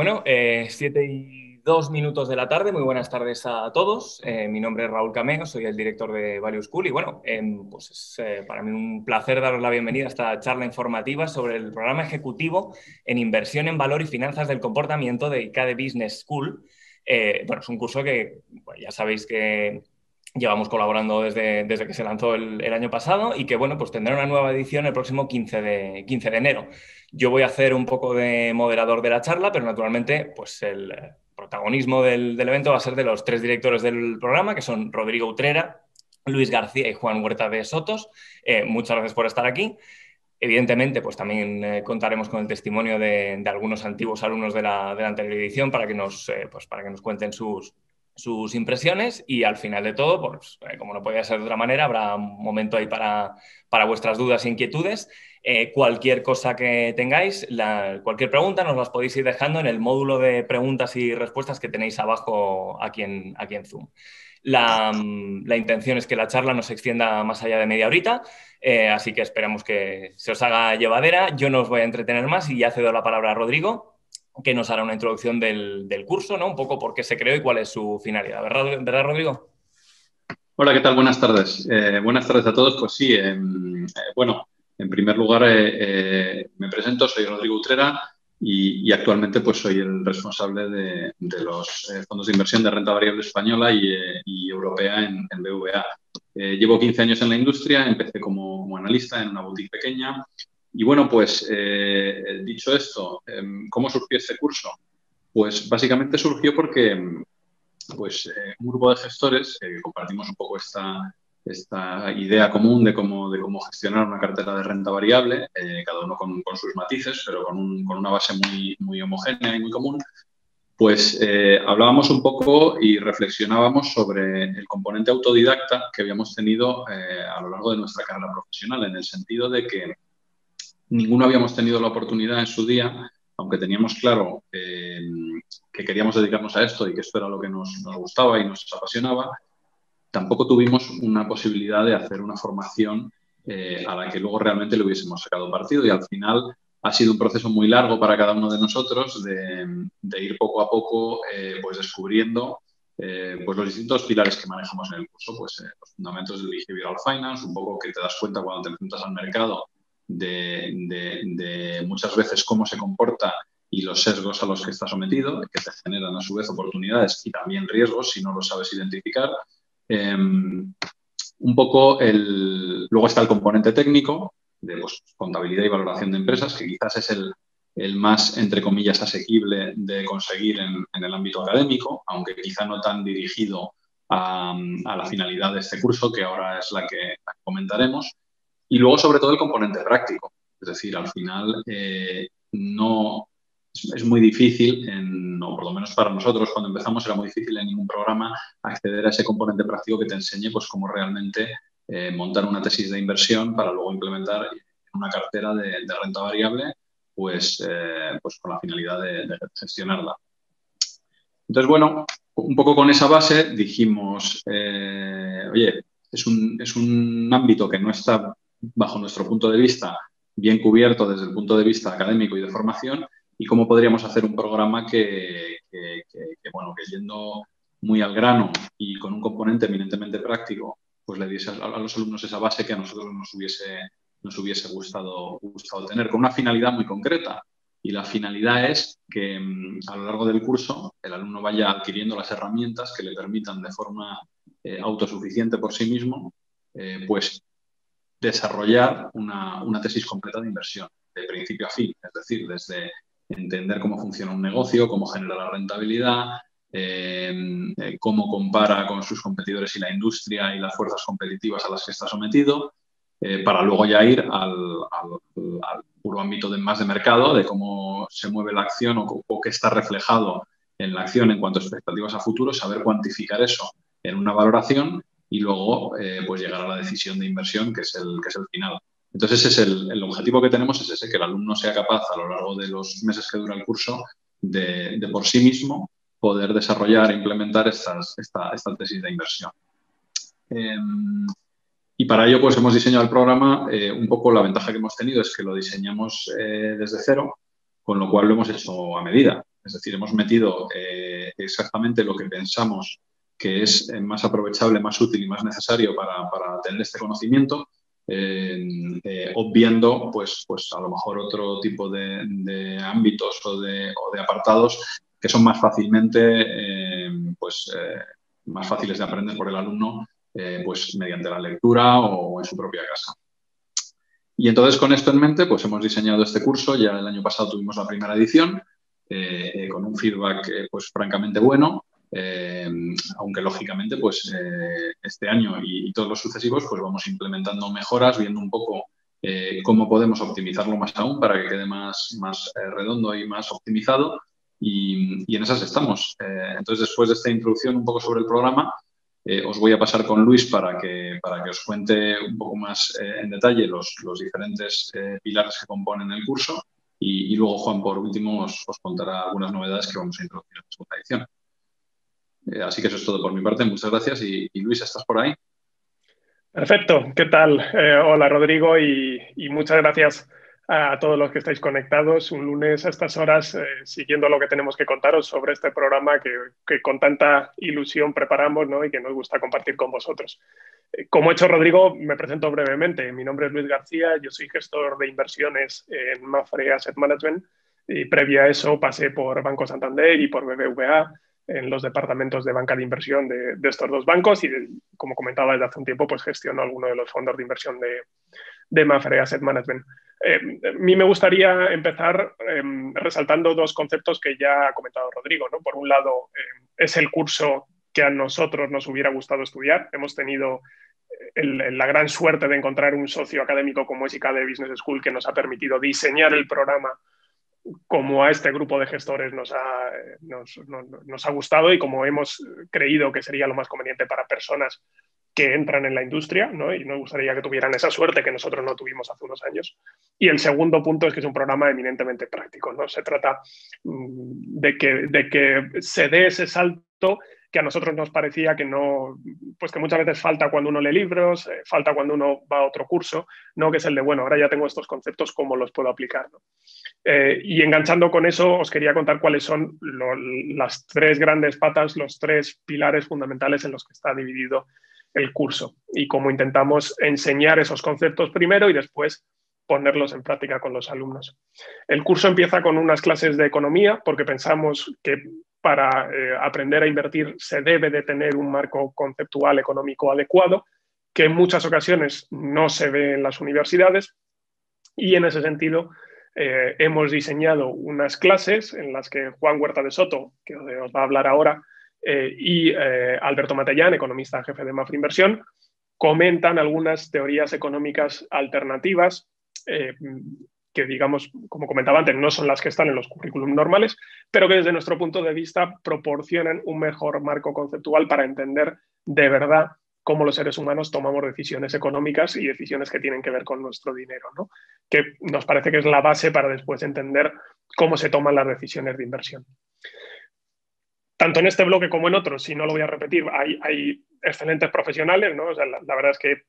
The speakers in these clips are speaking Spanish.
Bueno, 7:02 de la tarde. Muy buenas tardes a todos. Mi nombre es Raúl Cameo, soy el director de Value School y bueno, pues es para mí un placer daros la bienvenida a esta charla informativa sobre el programa ejecutivo en inversión en valor y finanzas del comportamiento de ICADE Business School. Bueno, es un curso que pues, ya sabéis que llevamos colaborando desde que se lanzó el año pasado y que bueno, pues tendrá una nueva edición el próximo 15 de enero. Yo voy a hacer un poco de moderador de la charla, pero naturalmente pues el protagonismo del evento va a ser de los tres directores del programa, que son Rodrigo Utrera, Luis García y Juan Huerta de Sotos. Muchas gracias por estar aquí. Evidentemente, pues también contaremos con el testimonio de algunos antiguos alumnos de la anterior edición para que nos cuenten sus impresiones y al final de todo, pues, como no podía ser de otra manera, habrá un momento ahí para vuestras dudas e inquietudes. Cualquier cosa que tengáis, cualquier pregunta nos las podéis ir dejando en el módulo de preguntas y respuestas que tenéis abajo aquí en Zoom. La intención es que la charla no se extienda más allá de media horita, así que esperamos que se os haga llevadera. Yo no os voy a entretener más y ya cedo la palabra a Rodrigo, que nos hará una introducción del curso, ¿no? Un poco por qué se creó y cuál es su finalidad. ¿Verdad, Rodrigo? Hola, ¿qué tal? Buenas tardes. Buenas tardes a todos. Pues sí, bueno, en primer lugar me presento, soy Rodrigo Utrera y actualmente pues soy el responsable de los fondos de inversión de renta variable española y europea en BVA. Llevo 15 años en la industria, empecé como analista en una boutique pequeña y bueno, pues dicho esto, ¿cómo surgió este curso? Pues básicamente surgió porque un grupo de gestores que compartimos un poco esta idea común de cómo gestionar una cartera de renta variable, cada uno con sus matices, pero con una base muy homogénea y muy común, pues hablábamos un poco y reflexionábamos sobre el componente autodidacta que habíamos tenido a lo largo de nuestra carrera profesional, en el sentido de que ninguno habíamos tenido la oportunidad en su día, aunque teníamos claro que queríamos dedicarnos a esto y que esto era lo que nos gustaba y nos apasionaba, tampoco tuvimos una posibilidad de hacer una formación a la que luego realmente le hubiésemos sacado partido y al final ha sido un proceso muy largo para cada uno de nosotros de ir poco a poco pues descubriendo pues los distintos pilares que manejamos en el curso, pues los fundamentos del behavioral finance, un poco que te das cuenta cuando te enfrentas al mercado de muchas veces cómo se comporta y los sesgos a los que está sometido, que te generan a su vez oportunidades y también riesgos si no los sabes identificar. Un poco luego está el componente técnico de pues, contabilidad y valoración de empresas, que quizás es el más, entre comillas, asequible de conseguir en el ámbito académico, aunque quizá no tan dirigido a la finalidad de este curso, que ahora es la que comentaremos. Y luego, sobre todo, el componente práctico. Es decir, al final no es muy difícil, o por lo menos para nosotros, cuando empezamos era muy difícil en ningún programa acceder a ese componente práctico que te enseñe pues, cómo realmente montar una tesis de inversión para luego implementar una cartera de renta variable pues con la finalidad de gestionarla. Entonces, bueno, un poco con esa base dijimos, oye, es un ámbito que no está, bajo nuestro punto de vista, bien cubierto desde el punto de vista académico y de formación, y cómo podríamos hacer un programa que yendo muy al grano y con un componente eminentemente práctico, pues le diese a los alumnos esa base que a nosotros nos hubiese gustado tener, con una finalidad muy concreta. Y la finalidad es que a lo largo del curso el alumno vaya adquiriendo las herramientas que le permitan de forma autosuficiente por sí mismo, pues desarrollar una tesis completa de inversión, de principio a fin. Es decir, desde entender cómo funciona un negocio, cómo genera la rentabilidad, cómo compara con sus competidores y la industria y las fuerzas competitivas a las que está sometido, para luego ya ir al puro ámbito más de mercado, de cómo se mueve la acción o qué está reflejado en la acción en cuanto a expectativas a futuro, saber cuantificar eso en una valoración y luego pues llegar a la decisión de inversión, que es el final. Entonces, ese es el objetivo que tenemos, es ese, que el alumno sea capaz a lo largo de los meses que dura el curso de por sí mismo poder desarrollar e implementar esta tesis de inversión. Y para ello pues hemos diseñado el programa, un poco la ventaja que hemos tenido es que lo diseñamos desde cero, con lo cual lo hemos hecho a medida. Es decir, hemos metido exactamente lo que pensamos que es más aprovechable, más útil y más necesario para tener este conocimiento, obviando pues a lo mejor otro tipo de ámbitos o de apartados que son más fácilmente más fáciles de aprender por el alumno pues mediante la lectura o en su propia casa. Y entonces, con esto en mente, pues hemos diseñado este curso. Ya el año pasado tuvimos la primera edición con un feedback pues francamente bueno, aunque lógicamente pues este año y todos los sucesivos pues vamos implementando mejoras, viendo un poco cómo podemos optimizarlo más aún para que quede más redondo y más optimizado. Y en esas estamos. Entonces, después de esta introducción un poco sobre el programa, os voy a pasar con Luis para que os cuente un poco más en detalle los diferentes pilares que componen el curso y luego Juan, por último, os contará algunas novedades que vamos a introducir en la segunda edición. Así que eso es todo por mi parte. Muchas gracias. Y Luis, ¿estás por ahí? Perfecto. ¿Qué tal? Hola, Rodrigo, y muchas gracias a todos los que estáis conectados un lunes a estas horas, siguiendo lo que tenemos que contaros sobre este programa que con tanta ilusión preparamos, ¿no? Y que nos gusta compartir con vosotros. Como ha hecho Rodrigo, me presento brevemente. Mi nombre es Luis García, yo soy gestor de inversiones en Mapfre Asset Management y previa a eso pasé por Banco Santander y por BBVA en los departamentos de banca de inversión de estos dos bancos y, como comentaba desde hace un tiempo, pues gestiono algunos de los fondos de inversión de Mapfre Asset Management. A mí me gustaría empezar resaltando dos conceptos que ya ha comentado Rodrigo, ¿no? Por un lado, es el curso que a nosotros nos hubiera gustado estudiar. Hemos tenido la gran suerte de encontrar un socio académico como es ICADE Business School que nos ha permitido diseñar el programa como a este grupo de gestores nos ha gustado y como hemos creído que sería lo más conveniente para personas que entran en la industria, ¿no? Y nos gustaría que tuvieran esa suerte que nosotros no tuvimos hace unos años. Y el segundo punto es que es un programa eminentemente práctico, ¿no? Se trata de que se dé ese salto que a nosotros nos parecía que no, pues que muchas veces falta cuando uno lee libros, falta cuando uno va a otro curso, ¿no? Que es el de, bueno, ahora ya tengo estos conceptos, ¿cómo los puedo aplicar? ¿No? Y enganchando con eso, os quería contar cuáles son las tres grandes patas, los tres pilares fundamentales en los que está dividido el curso y cómo intentamos enseñar esos conceptos primero y después ponerlos en práctica con los alumnos. El curso empieza con unas clases de economía porque pensamos que para aprender a invertir se debe de tener un marco conceptual económico adecuado, que en muchas ocasiones no se ve en las universidades, y en ese sentido hemos diseñado unas clases en las que Juan Huerta de Soto, que os va a hablar ahora, y Alberto Matellán, economista jefe de Mapfre Inversión, comentan algunas teorías económicas alternativas que, digamos, como comentaba antes, no son las que están en los currículums normales, pero que desde nuestro punto de vista proporcionan un mejor marco conceptual para entender de verdad cómo los seres humanos tomamos decisiones económicas y decisiones que tienen que ver con nuestro dinero, ¿no? Que nos parece que es la base para después entender cómo se toman las decisiones de inversión. Tanto en este bloque como en otros, si no lo voy a repetir, hay excelentes profesionales, ¿no? O sea, la verdad es que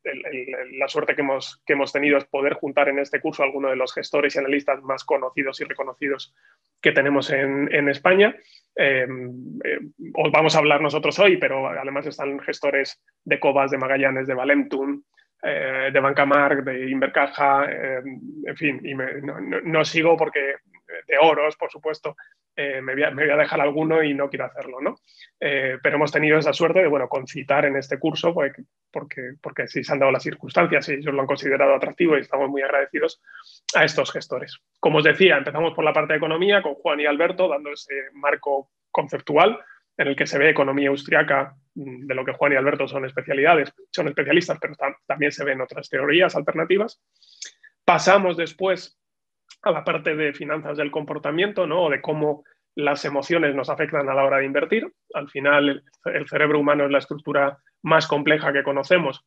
la suerte que hemos tenido es poder juntar en este curso a algunos de los gestores y analistas más conocidos y reconocidos que tenemos en España. Os vamos a hablar nosotros hoy, pero además están gestores de Cobas, de Magallanes, de Valentum, de Bancamark, de Invercaja, en fin, y no sigo porque de Oros, por supuesto, me voy a dejar alguno y no quiero hacerlo, ¿no? Pero hemos tenido esa suerte de, bueno, concitar en este curso porque sí se han dado las circunstancias y ellos lo han considerado atractivo y estamos muy agradecidos a estos gestores. Como os decía, empezamos por la parte de economía con Juan y Alberto dando ese marco conceptual en el que se ve economía austriaca, de lo que Juan y Alberto son especialistas, pero también se ven otras teorías alternativas. Pasamos después a la parte de finanzas del comportamiento, ¿no? O de cómo las emociones nos afectan a la hora de invertir. Al final, el cerebro humano es la estructura más compleja que conocemos,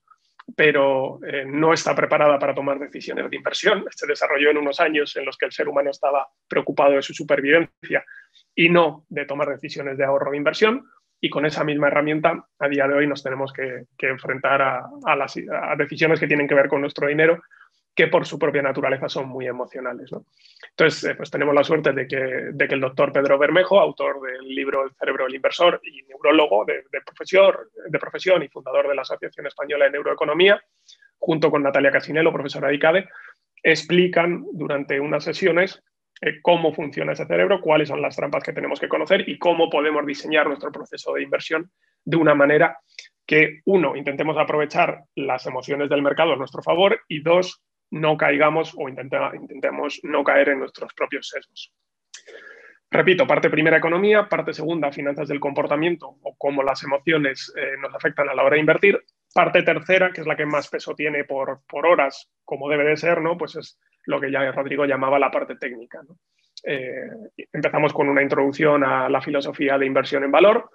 pero no está preparada para tomar decisiones de inversión. Se desarrolló en unos años en los que el ser humano estaba preocupado de su supervivencia y no de tomar decisiones de ahorro de inversión. Y con esa misma herramienta, a día de hoy nos tenemos que enfrentar a decisiones que tienen que ver con nuestro dinero, que por su propia naturaleza son muy emocionales, ¿no? Entonces, pues tenemos la suerte de que el doctor Pedro Bermejo, autor del libro El cerebro del inversor y neurólogo de profesión y fundador de la Asociación Española de Neuroeconomía, junto con Natalia Casinello, profesora de ICADE, explican durante unas sesiones cómo funciona ese cerebro, cuáles son las trampas que tenemos que conocer y cómo podemos diseñar nuestro proceso de inversión de una manera que, uno, intentemos aprovechar las emociones del mercado a nuestro favor y, dos, no caigamos o intentemos no caer en nuestros propios sesgos. Repito, parte primera economía, parte segunda finanzas del comportamiento o cómo las emociones nos afectan a la hora de invertir. Parte tercera, que es la que más peso tiene por horas, como debe de ser, ¿no? Pues es lo que ya Rodrigo llamaba la parte técnica, ¿no? Empezamos con una introducción a la filosofía de inversión en valor,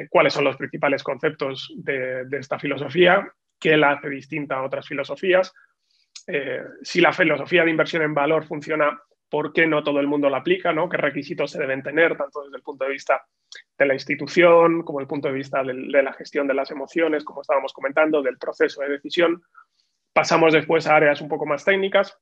cuáles son los principales conceptos de esta filosofía, qué la hace distinta a otras filosofías, si la filosofía de inversión en valor funciona, ¿por qué no todo el mundo la aplica, ¿no? ¿Qué requisitos se deben tener, tanto desde el punto de vista de la institución como desde el punto de vista de la gestión de las emociones, como estábamos comentando, del proceso de decisión? Pasamos después a áreas un poco más técnicas,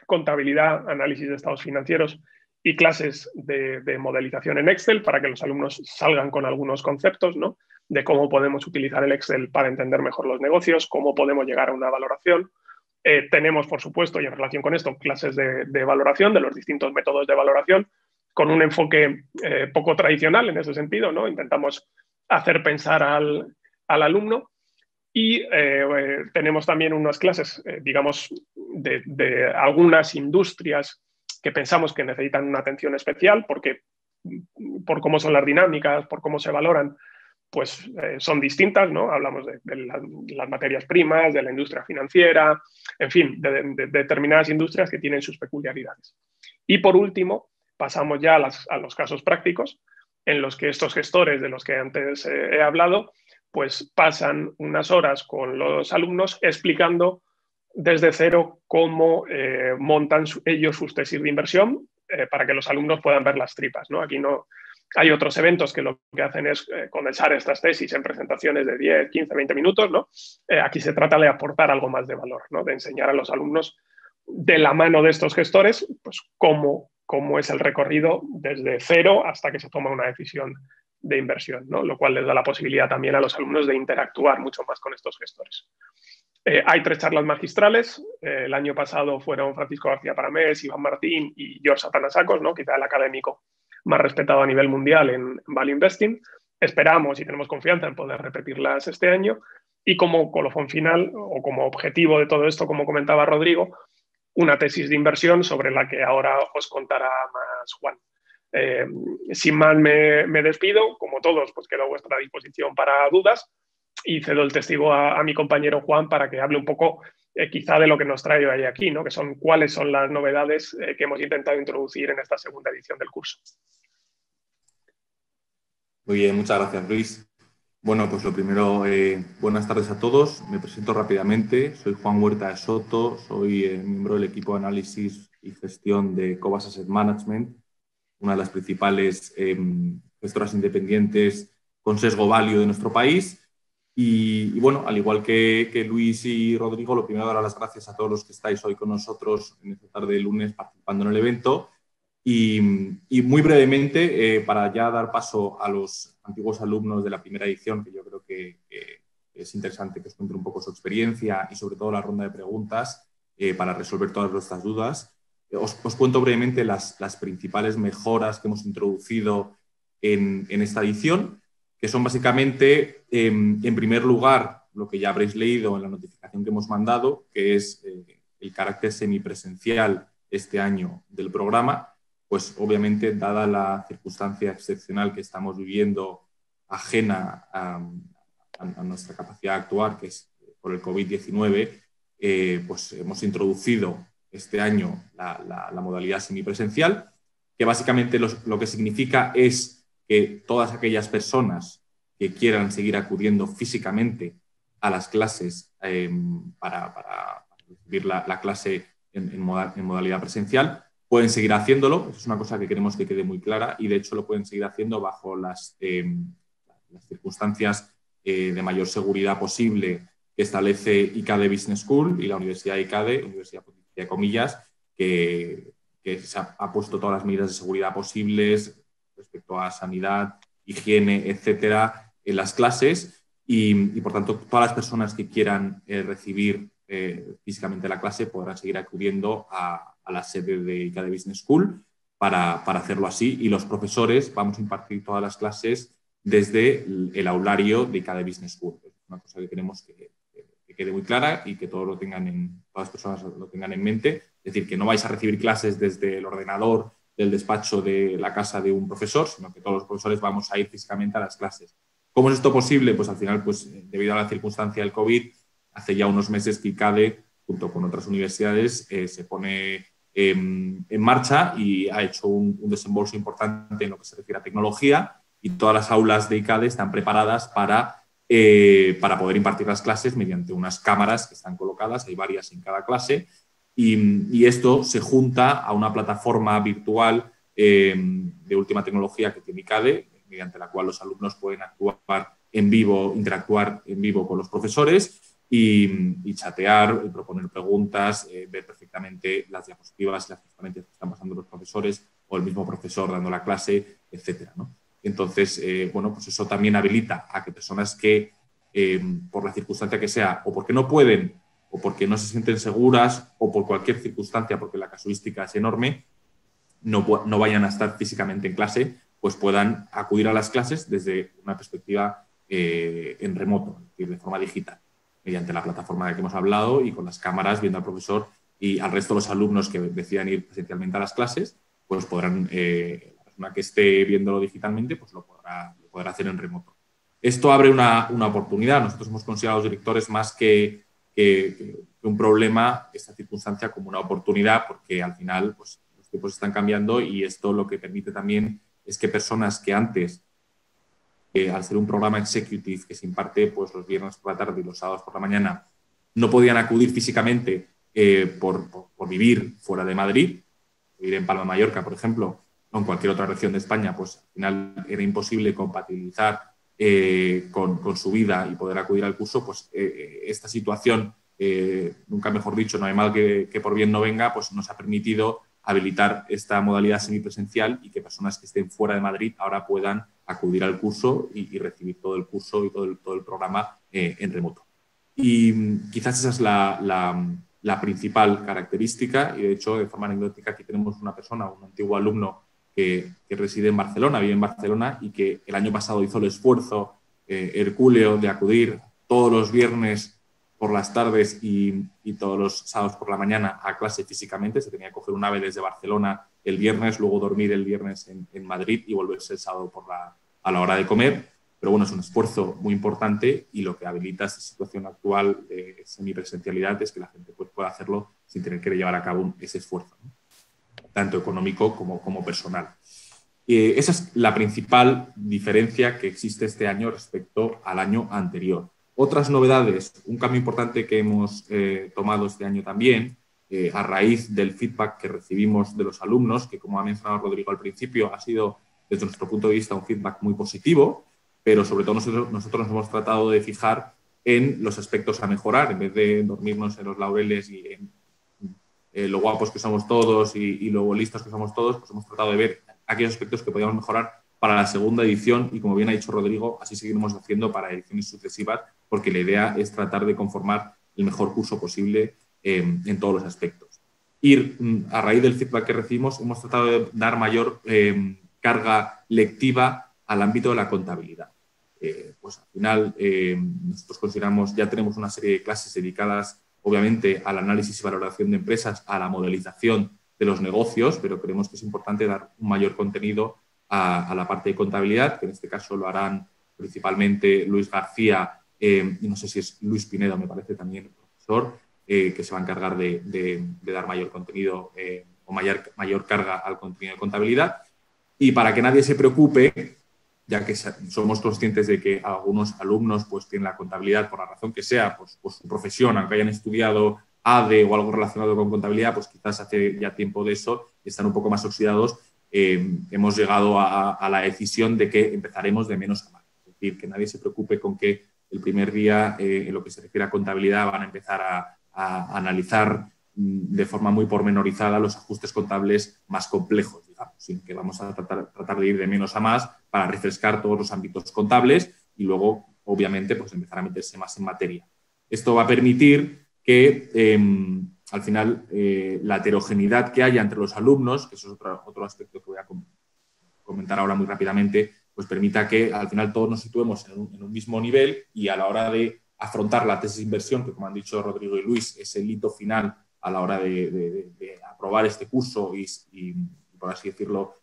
contabilidad, análisis de estados financieros y clases de modelización en Excel para que los alumnos salgan con algunos conceptos, ¿no? De cómo podemos utilizar el Excel para entender mejor los negocios, cómo podemos llegar a una valoración. Tenemos, por supuesto, y en relación con esto, clases de valoración, de los distintos métodos de valoración, con un enfoque poco tradicional en ese sentido, ¿no? Intentamos hacer pensar al alumno. Y tenemos también unas clases, digamos, de algunas industrias que pensamos que necesitan una atención especial porque por cómo son las dinámicas, por cómo se valoran, pues son distintas, ¿no? Hablamos de las materias primas, de la industria financiera, en fin, de determinadas industrias que tienen sus peculiaridades. Y por último, pasamos ya a los casos prácticos, en los que estos gestores de los que antes he hablado, pues pasan unas horas con los alumnos explicando desde cero cómo montan ellos sus tesis de inversión para que los alumnos puedan ver las tripas, ¿no? Aquí no hay otros eventos que lo que hacen es condensar estas tesis en presentaciones de 10, 15, 20 minutos, ¿no? Aquí se trata de aportar algo más de valor, ¿no? De enseñar a los alumnos de la mano de estos gestores, pues cómo es el recorrido desde cero hasta que se toma una decisión de inversión, ¿no? Lo cual les da la posibilidad también a los alumnos de interactuar mucho más con estos gestores. Hay 3 charlas magistrales. El año pasado fueron Francisco García Paramés, Iván Martín y George Atanasakos, ¿no? Quizá el académico más respetado a nivel mundial en Value Investing. Esperamos y tenemos confianza en poder repetirlas este año. Y como colofón final o como objetivo de todo esto, como comentaba Rodrigo, una tesis de inversión sobre la que ahora os contará más Juan. Sin más me despido, como todos, pues quedo a vuestra disposición para dudas y cedo el testigo a mi compañero Juan para que hable un poco quizá de lo que nos trae hoy aquí, ¿no? Que son cuáles son las novedades que hemos intentado introducir en esta segunda edición del curso. Muy bien, muchas gracias, Luis. Bueno, pues lo primero, buenas tardes a todos. Me presento rápidamente. Soy Juan Huerta de Soto, soy miembro del equipo de análisis y gestión de Cobas Asset Management, una de las principales gestoras independientes con sesgo value de nuestro país. Y bueno, al igual que Luis y Rodrigo, lo primero, dar las gracias a todos los que estáis hoy con nosotros en esta tarde de lunes participando en el evento. Y muy brevemente, para ya dar paso a los antiguos alumnos de la primera edición, que yo creo que es interesante que os cuente un poco su experiencia y sobre todo la ronda de preguntas para resolver todas vuestras dudas. Os cuento brevemente las principales mejoras que hemos introducido en esta edición, que son básicamente, en primer lugar, lo que ya habréis leído en la notificación que hemos mandado, que es el carácter semipresencial este año del programa. Pues obviamente, dada la circunstancia excepcional que estamos viviendo, ajena a nuestra capacidad de actuar, que es por el COVID-19, pues hemos introducido este año la modalidad semipresencial, que básicamente lo que significa es que todas aquellas personas que quieran seguir acudiendo físicamente a las clases para recibir la clase en modalidad presencial, pueden seguir haciéndolo. Eso es una cosa que queremos que quede muy clara y, de hecho, lo pueden seguir haciendo bajo las circunstancias de mayor seguridad posible que establece ICADE Business School y la Universidad ICADE, Universidad Pontificia entre comillas, que se ha puesto todas las medidas de seguridad posibles respecto a sanidad, higiene, etcétera, en las clases y por tanto, todas las personas que quieran recibir físicamente la clase podrán seguir acudiendo a la sede de ICADE Business School para hacerlo así, y los profesores vamos a impartir todas las clases desde el aulario de ICADE Business School. Es una cosa que queremos que quede muy clara y que todas las personas lo tengan en mente. Es decir, que no vais a recibir clases desde el ordenador del despacho de la casa de un profesor, sino que todos los profesores vamos a ir físicamente a las clases. ¿Cómo es esto posible? Pues al final, pues, debido a la circunstancia del COVID, hace ya unos meses que ICADE, junto con otras universidades, se pone en marcha y ha hecho un desembolso importante en lo que se refiere a tecnología, y todas las aulas de ICADE están preparadas para poder impartir las clases mediante unas cámaras que están colocadas, hay varias en cada clase, y esto se junta a una plataforma virtual de última tecnología que tiene ICADE, mediante la cual los alumnos pueden actuar en vivo, interactuar en vivo con los profesores y chatear, proponer preguntas, ver perfectamente las diapositivas y las transparencias que están pasando los profesores o el mismo profesor dando la clase, etcétera, ¿no? Entonces, bueno, pues eso también habilita a que personas que, por la circunstancia que sea, o porque no pueden, o porque no se sienten seguras, o por cualquier circunstancia, porque la casuística es enorme, no vayan a estar físicamente en clase, pues puedan acudir a las clases desde una perspectiva en remoto, es decir, de forma digital, mediante la plataforma de la que hemos hablado y con las cámaras viendo al profesor y al resto de los alumnos que decidan ir presencialmente a las clases, pues podrán, la persona que esté viéndolo digitalmente, pues lo podrá hacer en remoto. Esto abre una oportunidad. Nosotros hemos considerado, los directores, más que un problema, esta circunstancia como una oportunidad, porque al final pues, los tiempos están cambiando y esto lo que permite también es que personas que antes, al ser un programa executive que se imparte pues, los viernes por la tarde y los sábados por la mañana, no podían acudir físicamente por vivir fuera de Madrid, vivir en Palma de Mallorca, por ejemplo, o en cualquier otra región de España, pues al final era imposible compatibilizar con su vida y poder acudir al curso, pues esta situación, nunca mejor dicho, no hay mal que por bien no venga, pues nos ha permitido habilitar esta modalidad semipresencial y que personas que estén fuera de Madrid ahora puedan acudir al curso y recibir todo el curso y todo el programa en remoto. Y quizás esa es la principal característica, y de hecho, de forma anecdótica, aquí tenemos una persona, un antiguo alumno que reside en Barcelona, vive en Barcelona, y que el año pasado hizo el esfuerzo hercúleo de acudir todos los viernes por las tardes y todos los sábados por la mañana a clase físicamente. Se tenía que coger un AVE desde Barcelona el viernes, luego dormir el viernes en Madrid y volverse el sábado a la hora de comer. Pero bueno, es un esfuerzo muy importante, y lo que habilita esta situación actual de semipresencialidad es que la gente pues, pueda hacerlo sin tener que llevar a cabo ese esfuerzo, ¿no? Tanto económico como personal. Esa es la principal diferencia que existe este año respecto al año anterior. Otras novedades, un cambio importante que hemos tomado este año también, a raíz del feedback que recibimos de los alumnos, que como ha mencionado Rodrigo al principio, ha sido desde nuestro punto de vista un feedback muy positivo, pero sobre todo nosotros nos hemos tratado de fijar en los aspectos a mejorar, en vez de dormirnos en los laureles y en lo guapos que somos todos y lo listos que somos todos, pues hemos tratado de ver aquellos aspectos que podíamos mejorar para la segunda edición, y como bien ha dicho Rodrigo, así seguiremos haciendo para ediciones sucesivas, porque la idea es tratar de conformar el mejor curso posible en todos los aspectos. A raíz del feedback que recibimos, hemos tratado de dar mayor carga lectiva al ámbito de la contabilidad. Pues al final nosotros consideramos, ya tenemos una serie de clases dedicadas obviamente al análisis y valoración de empresas, a la modelización de los negocios, pero creemos que es importante dar un mayor contenido a la parte de contabilidad, que en este caso lo harán principalmente Luis García y no sé si es Luis Pinedo, me parece también el profesor, que se va a encargar de dar mayor contenido o mayor carga al contenido de contabilidad. Y para que nadie se preocupe, ya que somos conscientes de que algunos alumnos pues, tienen la contabilidad por la razón que sea, pues su profesión, aunque hayan estudiado ADE o algo relacionado con contabilidad, pues quizás hace ya tiempo de eso y están un poco más oxidados, hemos llegado a la decisión de que empezaremos de menos a más. Es decir, que nadie se preocupe con que el primer día, en lo que se refiere a contabilidad, van a empezar a analizar de forma muy pormenorizada los ajustes contables más complejos, digamos, sin que vamos a tratar de ir de menos a más para refrescar todos los ámbitos contables y luego, obviamente, pues empezar a meterse más en materia. Esto va a permitir que, al final, la heterogeneidad que haya entre los alumnos, que eso es otro aspecto que voy a comentar ahora muy rápidamente, pues permita que, al final, todos nos situemos en un mismo nivel y a la hora de afrontar la tesis de inversión, que, como han dicho Rodrigo y Luis, es el hito final a la hora de aprobar este curso y, por así decirlo,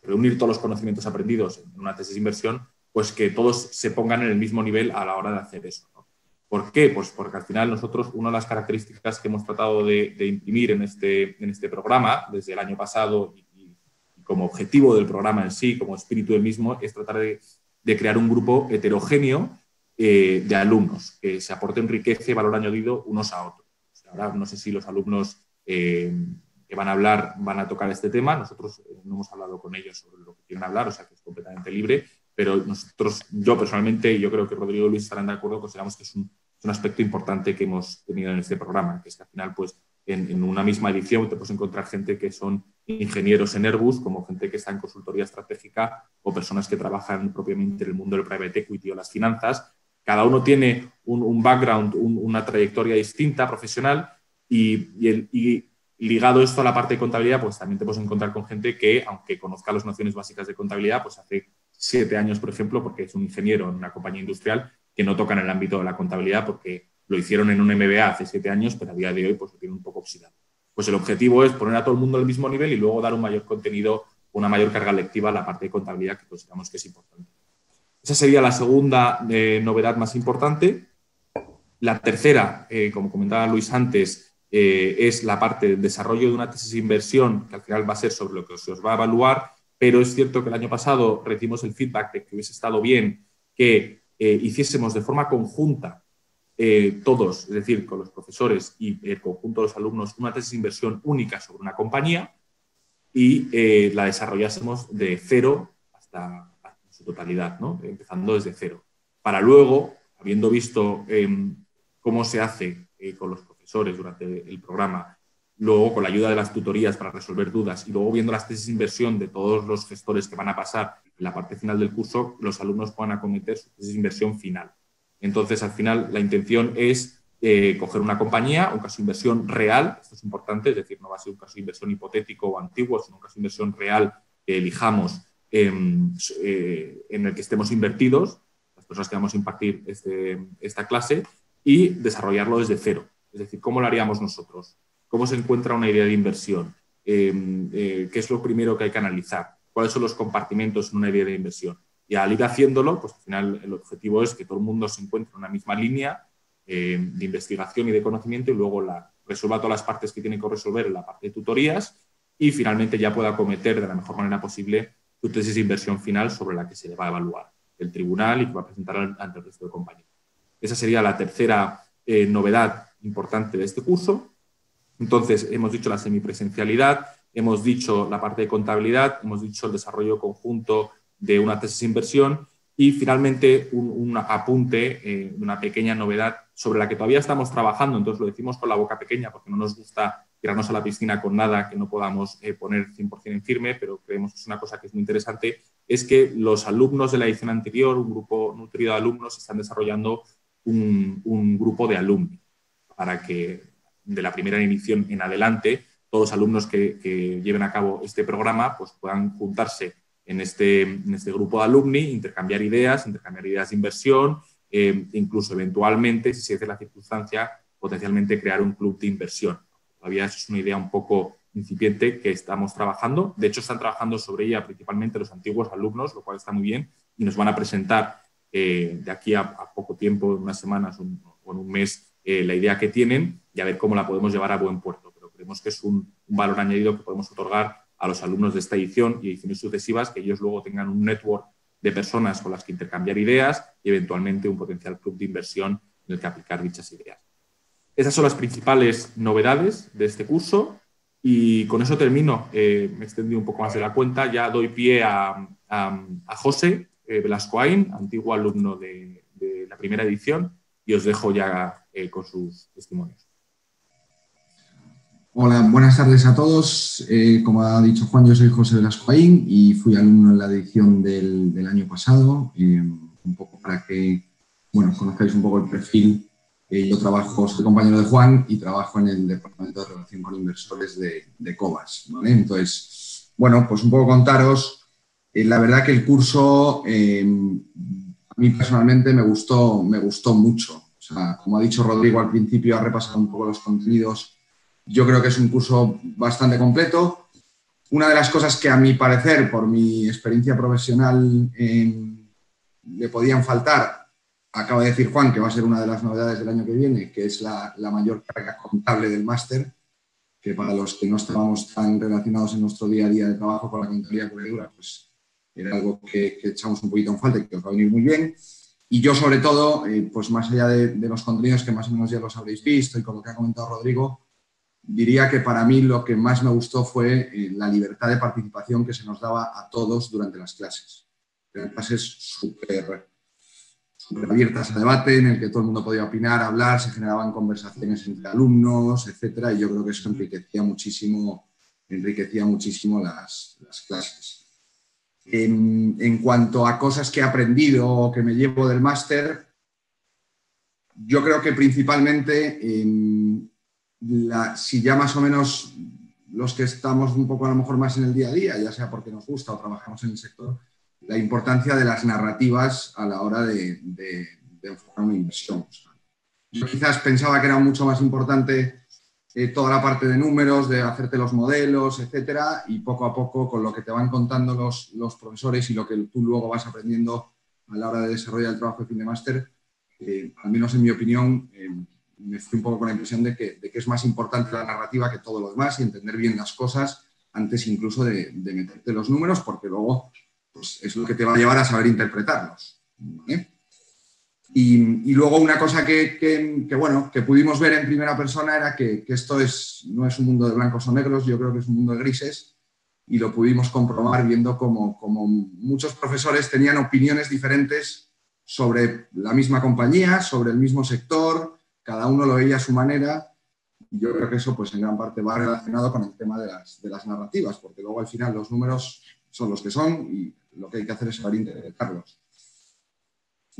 reunir todos los conocimientos aprendidos en una tesis de inversión, pues que todos se pongan en el mismo nivel a la hora de hacer eso, ¿no? ¿Por qué? Pues porque al final nosotros, una de las características que hemos tratado de imprimir en este programa desde el año pasado y como objetivo del programa en sí, como espíritu del mismo, es tratar de crear un grupo heterogéneo de alumnos que se aporten riqueza y valor añadido unos a otros. Ahora no sé si los alumnos que van a hablar van a tocar este tema. Nosotros no hemos hablado con ellos sobre lo que quieren hablar, o sea que es completamente libre, pero nosotros, yo personalmente, y yo creo que Rodrigo y Luis estarán de acuerdo, consideramos que es un aspecto importante que hemos tenido en este programa, que es que al final, pues, en una misma edición te puedes encontrar gente que son ingenieros en Airbus, como gente que está en consultoría estratégica o personas que trabajan propiamente en el mundo del private equity o las finanzas. Cada uno tiene un background, una trayectoria distinta, profesional, y ligado esto a la parte de contabilidad, pues también te puedes encontrar con gente que, aunque conozca las nociones básicas de contabilidad, pues hace 7 años, por ejemplo, porque es un ingeniero en una compañía industrial, que no toca en el ámbito de la contabilidad porque lo hicieron en un MBA hace 7 años, pero a día de hoy pues lo tienen un poco oxidado. Pues el objetivo es poner a todo el mundo al mismo nivel y luego dar un mayor contenido, una mayor carga lectiva a la parte de contabilidad que consideramos que es importante. Esa sería la segunda novedad más importante. La tercera, como comentaba Luis antes, es la parte del desarrollo de una tesis de inversión, que al final va a ser sobre lo que se os va a evaluar, pero es cierto que el año pasado recibimos el feedback de que hubiese estado bien que hiciésemos de forma conjunta todos, es decir, con los profesores y el conjunto de los alumnos, una tesis de inversión única sobre una compañía y la desarrollásemos de cero hasta su totalidad, ¿no? Empezando desde cero. Para luego, habiendo visto cómo se hace con los profesores durante el programa, luego con la ayuda de las tutorías para resolver dudas y luego viendo las tesis de inversión de todos los gestores que van a pasar en la parte final del curso, los alumnos puedan acometer su tesis de inversión final. Entonces, al final, la intención es coger una compañía, un caso de inversión real, esto es importante, es decir, no va a ser un caso de inversión hipotético o antiguo, sino un caso de inversión real que elijamos en el que estemos invertidos, las personas que vamos a impartir esta clase, y desarrollarlo desde cero. Es decir, ¿cómo lo haríamos nosotros? ¿Cómo se encuentra una idea de inversión? ¿Qué es lo primero que hay que analizar? ¿Cuáles son los compartimentos en una idea de inversión? Y al ir haciéndolo, pues al final el objetivo es que todo el mundo se encuentre en una misma línea de investigación y de conocimiento y luego resuelva todas las partes que tiene que resolver en la parte de tutorías y finalmente ya pueda acometer de la mejor manera posible su tesis de inversión final sobre la que se le va a evaluar el tribunal y que va a presentar ante el resto de compañeros. Esa sería la tercera novedad importante de este curso. Entonces, hemos dicho la semipresencialidad, hemos dicho la parte de contabilidad, hemos dicho el desarrollo conjunto de una tesis de inversión y finalmente un apunte, una pequeña novedad sobre la que todavía estamos trabajando, entonces lo decimos con la boca pequeña porque no nos gusta tirarnos a la piscina con nada que no podamos poner 100% en firme, pero creemos que es una cosa que es muy interesante, es que los alumnos de la edición anterior, un grupo nutrido de alumnos, están desarrollando un grupo de alumni para que de la primera edición en adelante todos los alumnos que lleven a cabo este programa pues puedan juntarse en este grupo de alumni, intercambiar ideas de inversión, incluso eventualmente, si se hace la circunstancia, potencialmente crear un club de inversión. Todavía eso es una idea un poco incipiente que estamos trabajando. De hecho, están trabajando sobre ella principalmente los antiguos alumnos, lo cual está muy bien, y nos van a presentar de aquí a poco tiempo, en unas semanas o en un mes, la idea que tienen y a ver cómo la podemos llevar a buen puerto. Pero creemos que es un valor añadido que podemos otorgar a los alumnos de esta edición y ediciones sucesivas, que ellos luego tengan un network de personas con las que intercambiar ideas y eventualmente un potencial club de inversión en el que aplicar dichas ideas. Esas son las principales novedades de este curso y con eso termino. Me he extendido un poco más de la cuenta. Ya doy pie a José Velasco Ain, antiguo alumno de la primera edición, y os dejo ya con sus testimonios. Hola, buenas tardes a todos. Como ha dicho Juan, yo soy José Velascoaín y fui alumno en la edición del año pasado. Un poco para que conozcáis un poco el perfil. Yo soy compañero de Juan y trabajo en el Departamento de Relación con Inversores de Cobas, ¿vale? Entonces, pues un poco contaros. La verdad que el curso a mí personalmente me gustó mucho. O sea, como ha dicho Rodrigo al principio, ha repasado un poco los contenidos. Yo creo que es un curso bastante completo. Una de las cosas que a mi parecer, por mi experiencia profesional, le podían faltar, acaba de decir Juan, que va a ser una de las novedades del año que viene, que es la mayor carga contable del máster, que para los que no estábamos tan relacionados en nuestro día a día de trabajo con la contabilidad pura y dura, pues era algo que echamos un poquito en falta y que os va a venir muy bien. Y yo, sobre todo, pues más allá de los contenidos que más o menos ya los habréis visto y con lo que ha comentado Rodrigo, diría que para mí lo que más me gustó fue la libertad de participación que se nos daba a todos durante las clases. Eran clases súper abiertas a debate, en el que todo el mundo podía opinar, hablar, se generaban conversaciones entre alumnos, etcétera, y yo creo que eso enriquecía muchísimo las clases. En cuanto a cosas que he aprendido o que me llevo del máster, yo creo que principalmente si ya más o menos los que estamos un poco a lo mejor más en el día a día, ya sea porque nos gusta o trabajamos en el sector, la importancia de las narrativas a la hora de enfocar una inversión. O sea, yo quizás pensaba que era mucho más importante toda la parte de números, de hacerte los modelos, etcétera, y poco a poco con lo que te van contando los profesores y lo que tú luego vas aprendiendo a la hora de desarrollar el trabajo de fin de máster, al menos en mi opinión, me fui un poco con la impresión de que es más importante la narrativa que todo lo demás y entender bien las cosas antes incluso de meterte los números, porque luego pues, es lo que te va a llevar a saber interpretarlos, ¿vale? Y luego una cosa que pudimos ver en primera persona era que esto no es un mundo de blancos o negros, yo creo que es un mundo de grises, y lo pudimos comprobar viendo como muchos profesores tenían opiniones diferentes sobre la misma compañía, sobre el mismo sector, cada uno lo veía a su manera, y yo creo que eso pues en gran parte va relacionado con el tema de las narrativas, porque luego al final los números son los que son y lo que hay que hacer es saber interpretarlos.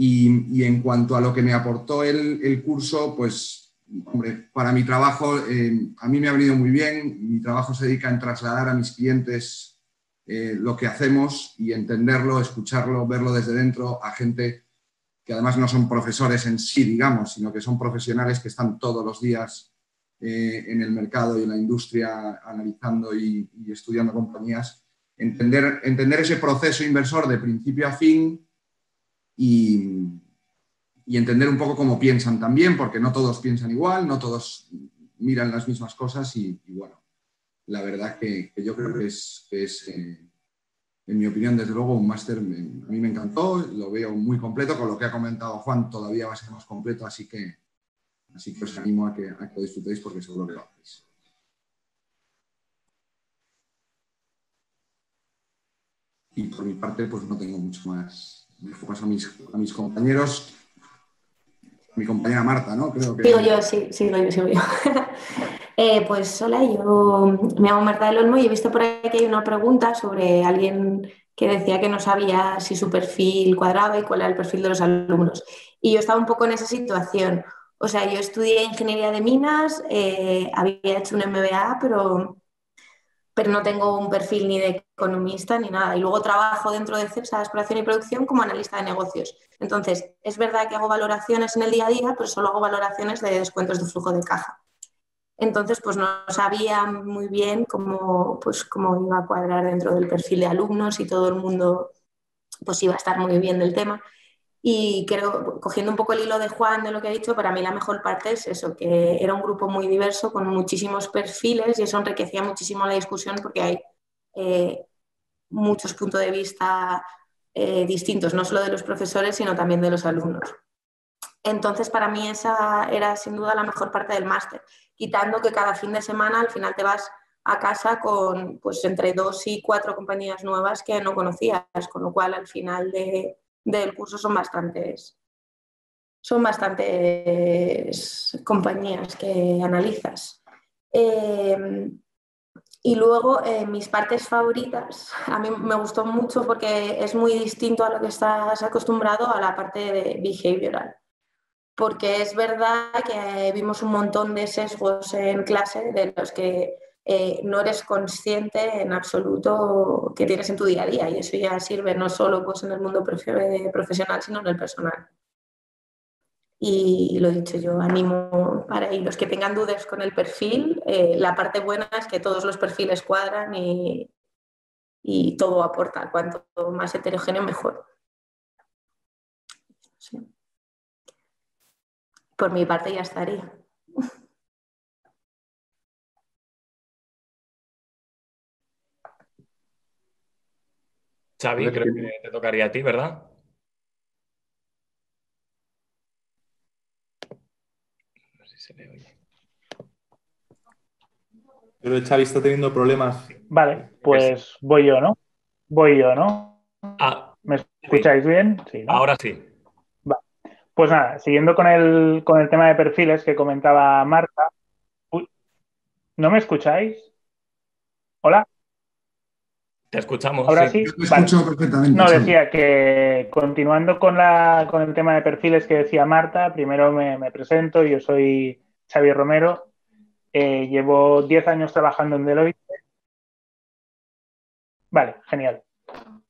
Y en cuanto a lo que me aportó el curso, pues, hombre, para mi trabajo, a mí me ha venido muy bien. Mi trabajo se dedica en trasladar a mis clientes lo que hacemos y entenderlo, escucharlo, verlo desde dentro a gente que además no son profesores en sí, digamos, sino que son profesionales que están todos los días en el mercado y en la industria analizando y estudiando compañías. Entender ese proceso inversor de principio a fin y entender un poco cómo piensan también, porque no todos piensan igual, no todos miran las mismas cosas y bueno, la verdad que yo creo que es en mi opinión, desde luego, un máster a mí me encantó, lo veo muy completo, con lo que ha comentado Juan todavía va a ser más completo, así que os animo a que lo disfrutéis porque seguro que lo hacéis. Y por mi parte, pues no tengo mucho más. Me paso a mis compañeros. Mi compañera Marta, ¿no? Creo que... Sigo yo. Pues hola, yo me llamo Marta del Olmo y he visto por ahí que hay una pregunta sobre alguien que decía que no sabía si su perfil cuadraba y cuál era el perfil de los alumnos. Y yo estaba un poco en esa situación. O sea, yo estudié ingeniería de minas, había hecho un MBA, pero no tengo un perfil ni de economista ni nada. Y luego trabajo dentro de CEPSA de Exploración y Producción como analista de negocios. Entonces, es verdad que hago valoraciones en el día a día, pero solo hago valoraciones de descuentos de flujo de caja. Entonces, pues no sabía muy bien cómo iba a cuadrar dentro del perfil de alumnos y todo el mundo pues iba a estar muy bien del tema. Y creo, cogiendo un poco el hilo de Juan, de lo que ha dicho, para mí la mejor parte es eso, que era un grupo muy diverso, con muchísimos perfiles y eso enriquecía muchísimo la discusión porque hay muchos puntos de vista distintos, no solo de los profesores, sino también de los alumnos. Entonces, para mí esa era sin duda la mejor parte del máster, quitando que cada fin de semana al final te vas a casa con pues, entre 2 y 4 compañías nuevas que no conocías, con lo cual al final del curso son bastantes compañías que analizas. Y luego mis partes favoritas, a mí me gustó mucho porque es muy distinto a lo que estás acostumbrado a la parte de behavioral. Porque es verdad que vimos un montón de sesgos en clase de los que no eres consciente en absoluto que tienes en tu día a día, y eso ya sirve no solo pues, en el mundo profesional, sino en el personal. Y lo dicho, yo animo para los que tengan dudas con el perfil, la parte buena es que todos los perfiles cuadran y todo aporta. Cuanto más heterogéneo, mejor. Sí. Por mi parte ya estaría. Xavi, creo que te tocaría a ti, ¿verdad? No sé si se le oye. Pero el Xavi está teniendo problemas. Vale, pues voy yo, ¿no? Ah, ¿Me escucháis bien? Sí, ¿no? ahora sí. Vale. Pues nada, siguiendo con el tema de perfiles que comentaba Marta. Uy, ¿no me escucháis? ¿Hola? Te escuchamos. ¿Ahora sí? sí? Yo te escucho perfectamente. No, Xavi. decía que continuando con el tema de perfiles que decía Marta, primero me presento, yo soy Xavi Romero, llevo 10 años trabajando en Deloitte. Vale, genial.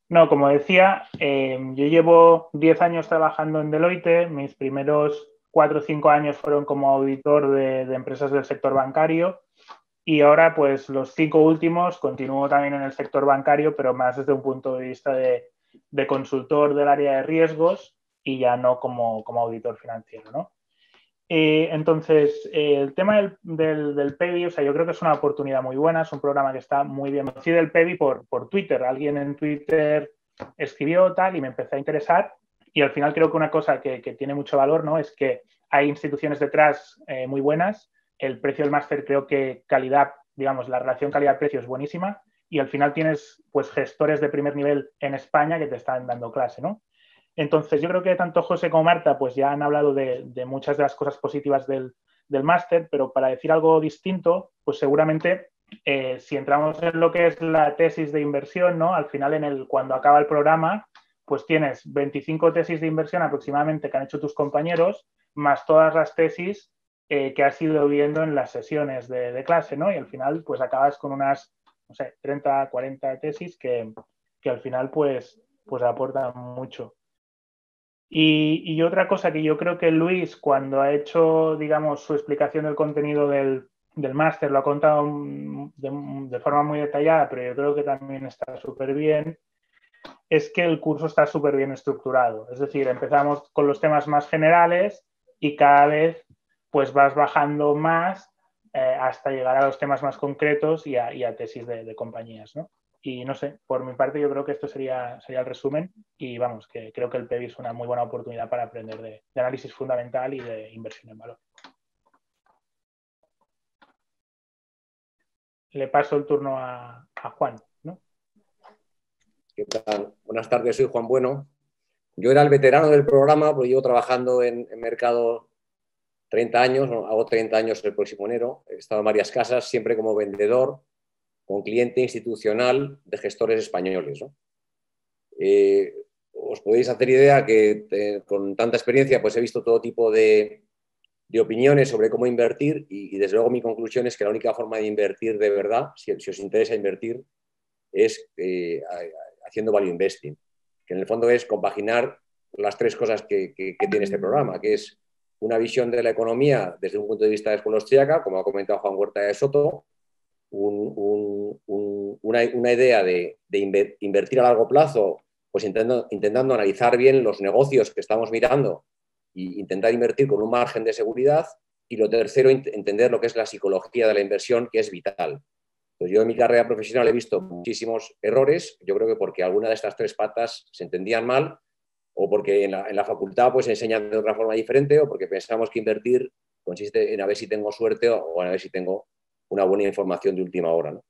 No, como decía, yo llevo 10 años trabajando en Deloitte, mis primeros 4 o 5 años fueron como auditor de empresas del sector bancario y ahora pues los 5 últimos continúo también en el sector bancario, pero más desde un punto de vista de consultor del área de riesgos y ya no como auditor financiero, ¿no? Entonces, el tema del PEVI, o sea, yo creo que es una oportunidad muy buena, es un programa que está muy bien. Conocí del PEVI por Twitter, alguien en Twitter escribió tal y me empecé a interesar y al final creo que una cosa que tiene mucho valor, ¿no? Es que hay instituciones detrás muy buenas, el precio del máster creo que calidad, digamos, la relación calidad-precio es buenísima y al final tienes pues gestores de primer nivel en España que te están dando clase, ¿no? Entonces, yo creo que tanto José como Marta pues ya han hablado de muchas de las cosas positivas del máster, pero para decir algo distinto, pues seguramente si entramos en lo que es la tesis de inversión, ¿no? Al final, cuando acaba el programa, pues tienes 25 tesis de inversión aproximadamente que han hecho tus compañeros, más todas las tesis que has ido viendo en las sesiones de clase, ¿no? Y al final, pues acabas con unas, no sé, 30, 40 tesis que al final, pues aportan mucho. Y otra cosa que yo creo que Luis, cuando ha hecho, digamos, su explicación del contenido del máster, lo ha contado de forma muy detallada, pero yo creo que también está súper bien, es que el curso está súper bien estructurado. Es decir, empezamos con los temas más generales y cada vez pues vas bajando más hasta llegar a los temas más concretos y a tesis de compañías, ¿no? Y no sé, por mi parte yo creo que esto sería el resumen y vamos, que creo que el PEVI es una muy buena oportunidad para aprender de análisis fundamental y de inversión en valor. Le paso el turno a Juan, ¿no? ¿Qué tal? Buenas tardes, soy Juan Bueno. Yo era el veterano del programa, porque llevo trabajando en mercado 30 años, hago 30 años el próximo enero. He estado en varias casas, siempre como vendedor, con cliente institucional de gestores españoles, ¿no? Os podéis hacer idea que con tanta experiencia pues he visto todo tipo de opiniones sobre cómo invertir y desde luego mi conclusión es que la única forma de invertir de verdad, si os interesa invertir, es haciendo value investing, que en el fondo es compaginar las tres cosas que tiene este programa, que es una visión de la economía desde un punto de vista de escuela austríaca, como ha comentado Juan Huerta de Soto, una idea de invertir a largo plazo, pues intentando analizar bien los negocios que estamos mirando e intentar invertir con un margen de seguridad. Y lo tercero, entender lo que es la psicología de la inversión, que es vital. Pues yo en mi carrera profesional he visto muchísimos errores, yo creo que porque alguna de estas tres patas se entendían mal o porque en la facultad pues enseñan de otra forma diferente o porque pensamos que invertir consiste en a ver si tengo suerte o a ver si tengo una buena información de última hora, ¿no?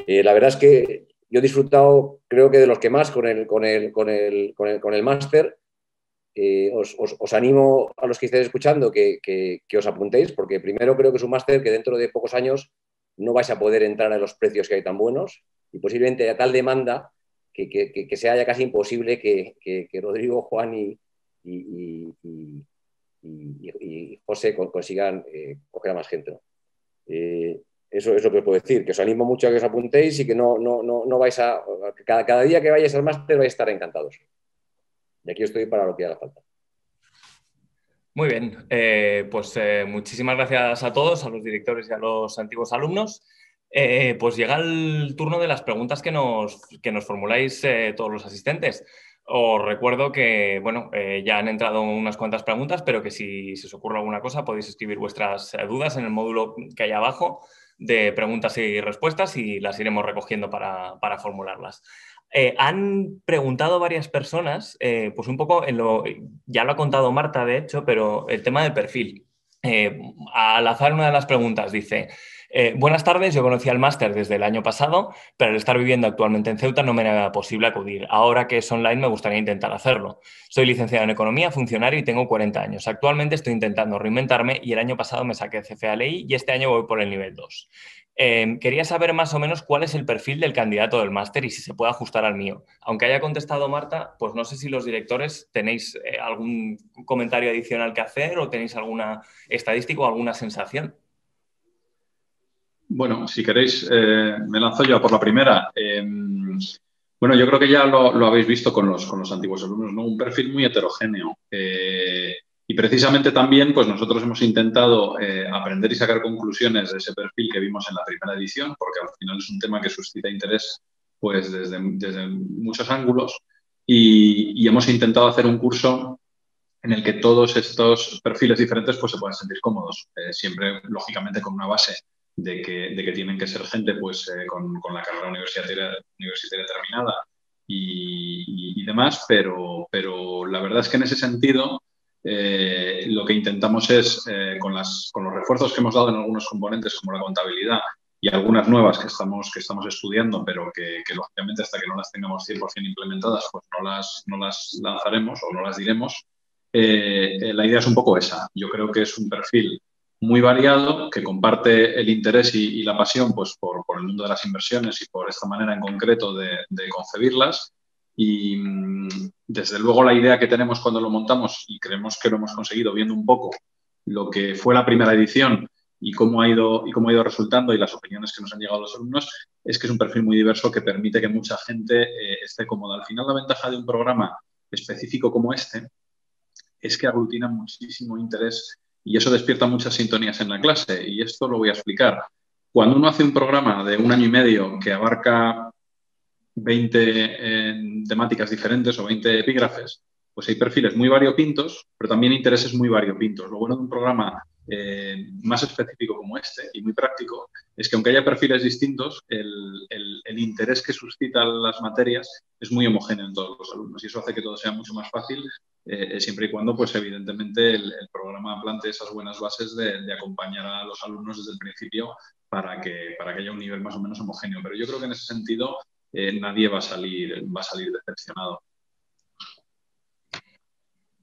La verdad es que yo he disfrutado, creo que de los que más con el máster. Os animo a los que estéis escuchando que os apuntéis, porque primero creo que es un máster que dentro de pocos años no vais a poder entrar a los precios que hay tan buenos y posiblemente haya tal demanda que sea ya casi imposible que Rodrigo, Juan y José consigan coger a más gente, ¿no? Eso es lo que os puedo decir, que os animo mucho a que os apuntéis y que no vais a... Cada día que vayáis al máster vais a estar encantados. Y aquí estoy para lo que haga falta. Muy bien, pues muchísimas gracias a todos, a los directores y a los antiguos alumnos. Pues llega el turno de las preguntas que nos formuláis todos los asistentes. Os recuerdo que, bueno, ya han entrado unas cuantas preguntas, pero que si os ocurre alguna cosa podéis escribir vuestras dudas en el módulo que hay abajo de preguntas y respuestas y las iremos recogiendo para formularlas. Han preguntado varias personas, pues un poco, ya lo ha contado Marta, de hecho, pero el tema del perfil. Al azar, una de las preguntas dice: buenas tardes, yo conocí al máster desde el año pasado, pero al estar viviendo actualmente en Ceuta no me era posible acudir. Ahora que es online me gustaría intentar hacerlo. Soy licenciado en Economía, funcionario y tengo 40 años. Actualmente estoy intentando reinventarme y el año pasado me saqué CFA Ley y este año voy por el nivel 2. Quería saber más o menos cuál es el perfil del candidato del máster y si se puede ajustar al mío. Aunque haya contestado Marta, pues no sé si los directores tenéis algún comentario adicional que hacer o tenéis alguna estadística o alguna sensación. Bueno, si queréis, me lanzo yo a por la primera. Bueno, yo creo que ya lo habéis visto con los antiguos alumnos, ¿no? Un perfil muy heterogéneo. Y precisamente también, pues nosotros hemos intentado aprender y sacar conclusiones de ese perfil que vimos en la primera edición, porque al final es un tema que suscita interés pues desde muchos ángulos y hemos intentado hacer un curso en el que todos estos perfiles diferentes pues se puedan sentir cómodos, siempre lógicamente con una base de que tienen que ser gente pues con la carrera universitaria terminada y demás, pero la verdad es que en ese sentido lo que intentamos es, con los refuerzos que hemos dado en algunos componentes como la contabilidad y algunas nuevas que estamos estudiando, pero que lógicamente hasta que no las tengamos 100% implementadas, pues no las lanzaremos o no las diremos. La idea es un poco esa. Yo creo que es un perfil muy variado, que comparte el interés y la pasión pues, por el mundo de las inversiones y por esta manera en concreto de concebirlas. Y desde luego la idea que tenemos cuando lo montamos, y creemos que lo hemos conseguido viendo un poco lo que fue la primera edición y cómo ha ido resultando y las opiniones que nos han llegado a los alumnos, es que es un perfil muy diverso que permite que mucha gente esté cómoda. Al final, la ventaja de un programa específico como este es que aglutina muchísimo interés y eso despierta muchas sintonías en la clase. Y esto lo voy a explicar. Cuando uno hace un programa de 1 año y medio que abarca 20 temáticas diferentes o 20 epígrafes, pues hay perfiles muy variopintos, pero también intereses muy variopintos. Lo bueno de un programa más específico como este y muy práctico es que aunque haya perfiles distintos, el interés que suscitan las materias es muy homogéneo en todos los alumnos y eso hace que todo sea mucho más fácil, siempre y cuando, pues evidentemente, el programa plantee esas buenas bases de acompañar a los alumnos desde el principio para que haya un nivel más o menos homogéneo. Pero yo creo que en ese sentido nadie va a salir decepcionado.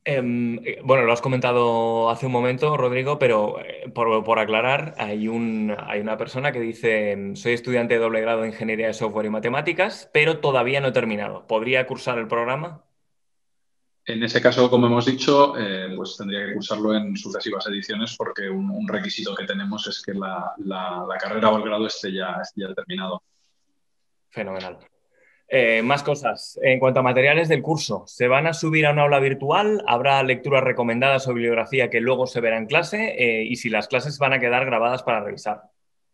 Bueno, lo has comentado hace un momento, Rodrigo, pero por aclarar, hay una persona que dice: soy estudiante de doble grado de Ingeniería de Software y Matemáticas, pero todavía no he terminado. ¿Podría cursar el programa? En ese caso, como hemos dicho, pues tendría que cursarlo en sucesivas ediciones porque un requisito que tenemos es que la carrera o el grado esté ya terminado. Fenomenal. Más cosas. En cuanto a materiales del curso, ¿se van a subir a una aula virtual? ¿Habrá lecturas recomendadas o bibliografía que luego se verá en clase? Y si las clases van a quedar grabadas para revisar.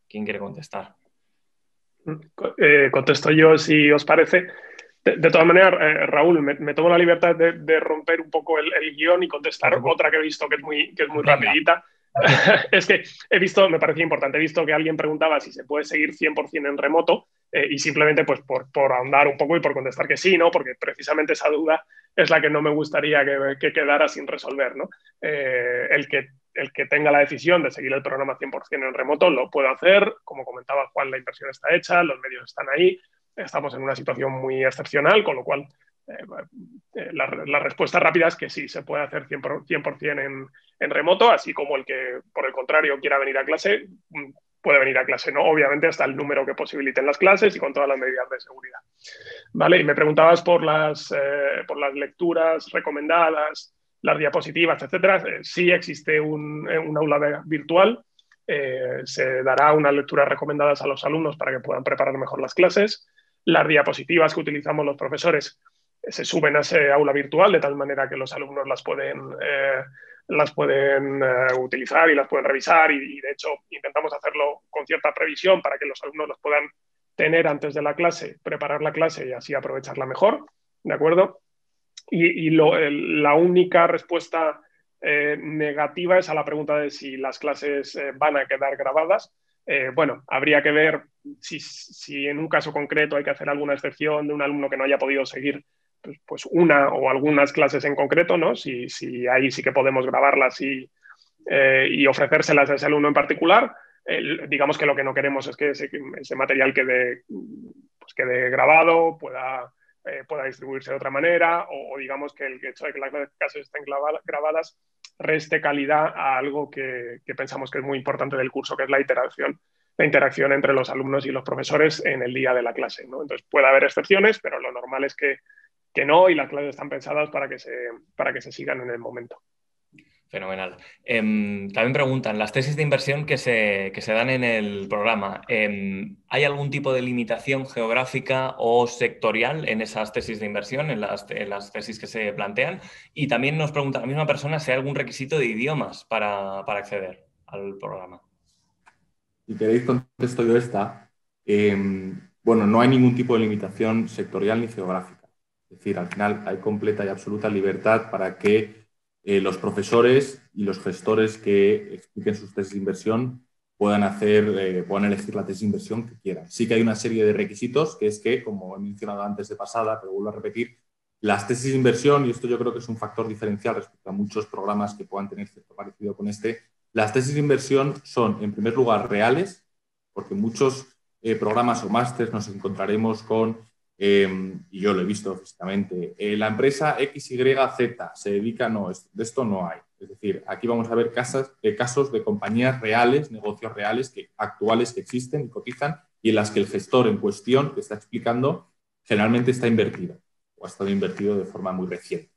¿Quién quiere contestar? Contesto yo, si os parece. De todas maneras, Raúl, me tomo la libertad de romper un poco el guión y contestar otra que he visto que es muy rapidita. Es que he visto, me parecía importante, he visto que alguien preguntaba si se puede seguir 100% en remoto y simplemente pues por ahondar un poco y por contestar que sí, ¿no? Porque precisamente esa duda es la que no me gustaría que quedara sin resolver, ¿no? El que tenga la decisión de seguir el programa 100% en remoto lo puede hacer. Como comentaba Juan, la inversión está hecha, los medios están ahí, estamos en una situación muy excepcional, con lo cual la respuesta rápida es que sí, se puede hacer 100% en remoto, así como el que, por el contrario, quiera venir a clase, puede venir a clase, ¿no? Obviamente hasta el número que posibiliten las clases y con todas las medidas de seguridad. ¿Vale? Y me preguntabas por las lecturas recomendadas, las diapositivas, etcétera. Sí existe un aula virtual. Se dará unas lecturas recomendadas a los alumnos para que puedan preparar mejor las clases. Las diapositivas que utilizamos los profesores se suben a ese aula virtual de tal manera que los alumnos las pueden utilizar y las pueden revisar y de hecho intentamos hacerlo con cierta previsión para que los alumnos las puedan tener antes de la clase, preparar la clase y así aprovecharla mejor, ¿de acuerdo? La única respuesta negativa es a la pregunta de si las clases van a quedar grabadas. Bueno, habría que ver si en un caso concreto hay que hacer alguna excepción de un alumno que no haya podido seguir pues una o algunas clases en concreto, ¿no? Si ahí sí que podemos grabarlas y ofrecérselas a ese alumno en particular. Digamos que lo que no queremos es que ese material quede grabado, pueda distribuirse de otra manera o digamos que el hecho de que las clases estén grabadas reste calidad a algo que pensamos que es muy importante del curso, que es la interacción entre los alumnos y los profesores en el día de la clase, ¿no? Entonces puede haber excepciones, pero lo normal es que no, y las clases están pensadas para que se sigan en el momento. Fenomenal. También preguntan, las tesis de inversión que se dan en el programa, ¿hay algún tipo de limitación geográfica o sectorial en esas tesis de inversión, en las tesis que se plantean? Y también nos pregunta la misma persona si hay algún requisito de idiomas para acceder al programa. Si queréis contesto yo esta. Bueno, no hay ningún tipo de limitación sectorial ni geográfica. Es decir, al final hay completa y absoluta libertad para que los profesores y los gestores que expliquen sus tesis de inversión puedan elegir la tesis de inversión que quieran. Sí que hay una serie de requisitos, que es que, como he mencionado antes de pasada, pero vuelvo a repetir, las tesis de inversión, y esto yo creo que es un factor diferencial respecto a muchos programas que puedan tener cierto parecido con este, las tesis de inversión son, en primer lugar, reales, porque muchos programas o másters nos encontraremos con, y yo lo he visto físicamente, la empresa XYZ se dedica, no, de esto no hay. Es decir, aquí vamos a ver casos de compañías reales, negocios reales, actuales que existen y cotizan, y en las que el gestor en cuestión que está explicando generalmente está invertido o ha estado invertido de forma muy reciente.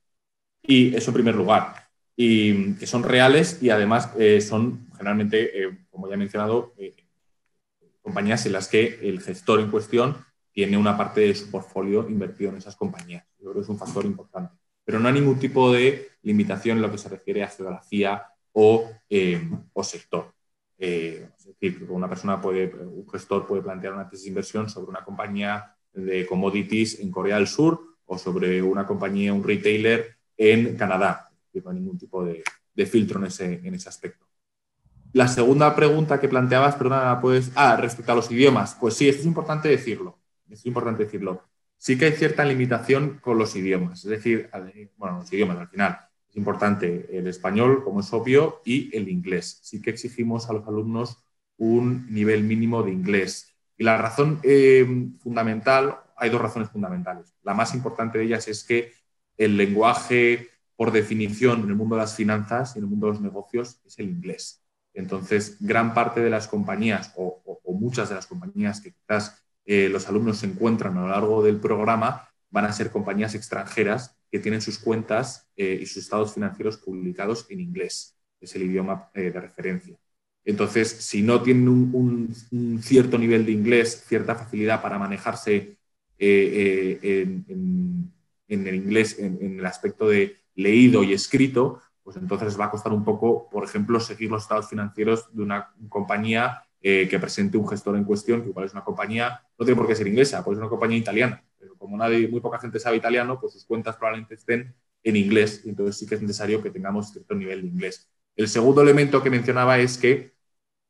Y eso en primer lugar. Y que son reales y además son generalmente, como ya he mencionado, compañías en las que el gestor en cuestión tiene una parte de su portfolio invertido en esas compañías. Yo creo que es un factor importante. Pero no hay ningún tipo de limitación en lo que se refiere a geografía o sector. Es decir, un gestor puede plantear una tesis de inversión sobre una compañía de commodities en Corea del Sur o sobre una compañía, un retailer en Canadá. No hay ningún tipo de filtro en ese aspecto. La segunda pregunta que planteabas, perdona, pues, respecto a los idiomas. Pues sí, esto es importante decirlo. Sí que hay cierta limitación con los idiomas. Es decir, los idiomas al final. Es importante el español, como es obvio, y el inglés. Sí que exigimos a los alumnos un nivel mínimo de inglés. Y la razón fundamental, hay dos razones fundamentales. La más importante de ellas es que el lenguaje, por definición, en el mundo de las finanzas y en el mundo de los negocios, es el inglés. Entonces, gran parte de las compañías o muchas de las compañías que quizás los alumnos se encuentran a lo largo del programa van a ser compañías extranjeras que tienen sus cuentas y sus estados financieros publicados en inglés, que es el idioma de referencia. Entonces, si no tienen un cierto nivel de inglés, cierta facilidad para manejarse en el inglés, en el aspecto de leído y escrito, pues entonces va a costar un poco, por ejemplo, seguir los estados financieros de una compañía que presente un gestor en cuestión, que igual es una compañía, no tiene por qué ser inglesa, puede ser una compañía italiana, pero como muy poca gente sabe italiano, pues sus cuentas probablemente estén en inglés, y entonces sí que es necesario que tengamos cierto nivel de inglés. El segundo elemento que mencionaba es que,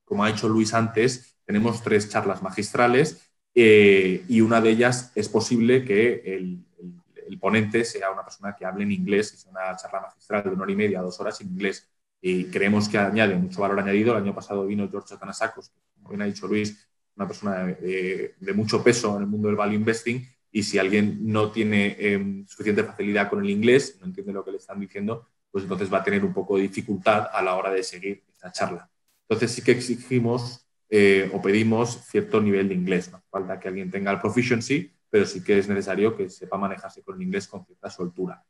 como ha dicho Luis antes, tenemos 3 charlas magistrales y una de ellas es posible que el ponente sea una persona que hable en inglés, que sea una charla magistral de 1 hora y media, 2 horas en inglés. Y creemos que añade mucho valor añadido. El año pasado vino George Atanasakos, que, como bien ha dicho Luis, una persona de mucho peso en el mundo del value investing, y si alguien no tiene suficiente facilidad con el inglés, no entiende lo que le están diciendo, pues entonces va a tener un poco de dificultad a la hora de seguir esta charla. Entonces sí que exigimos o pedimos cierto nivel de inglés. No hace falta que alguien tenga el proficiency, pero sí que es necesario que sepa manejarse con el inglés con cierta soltura.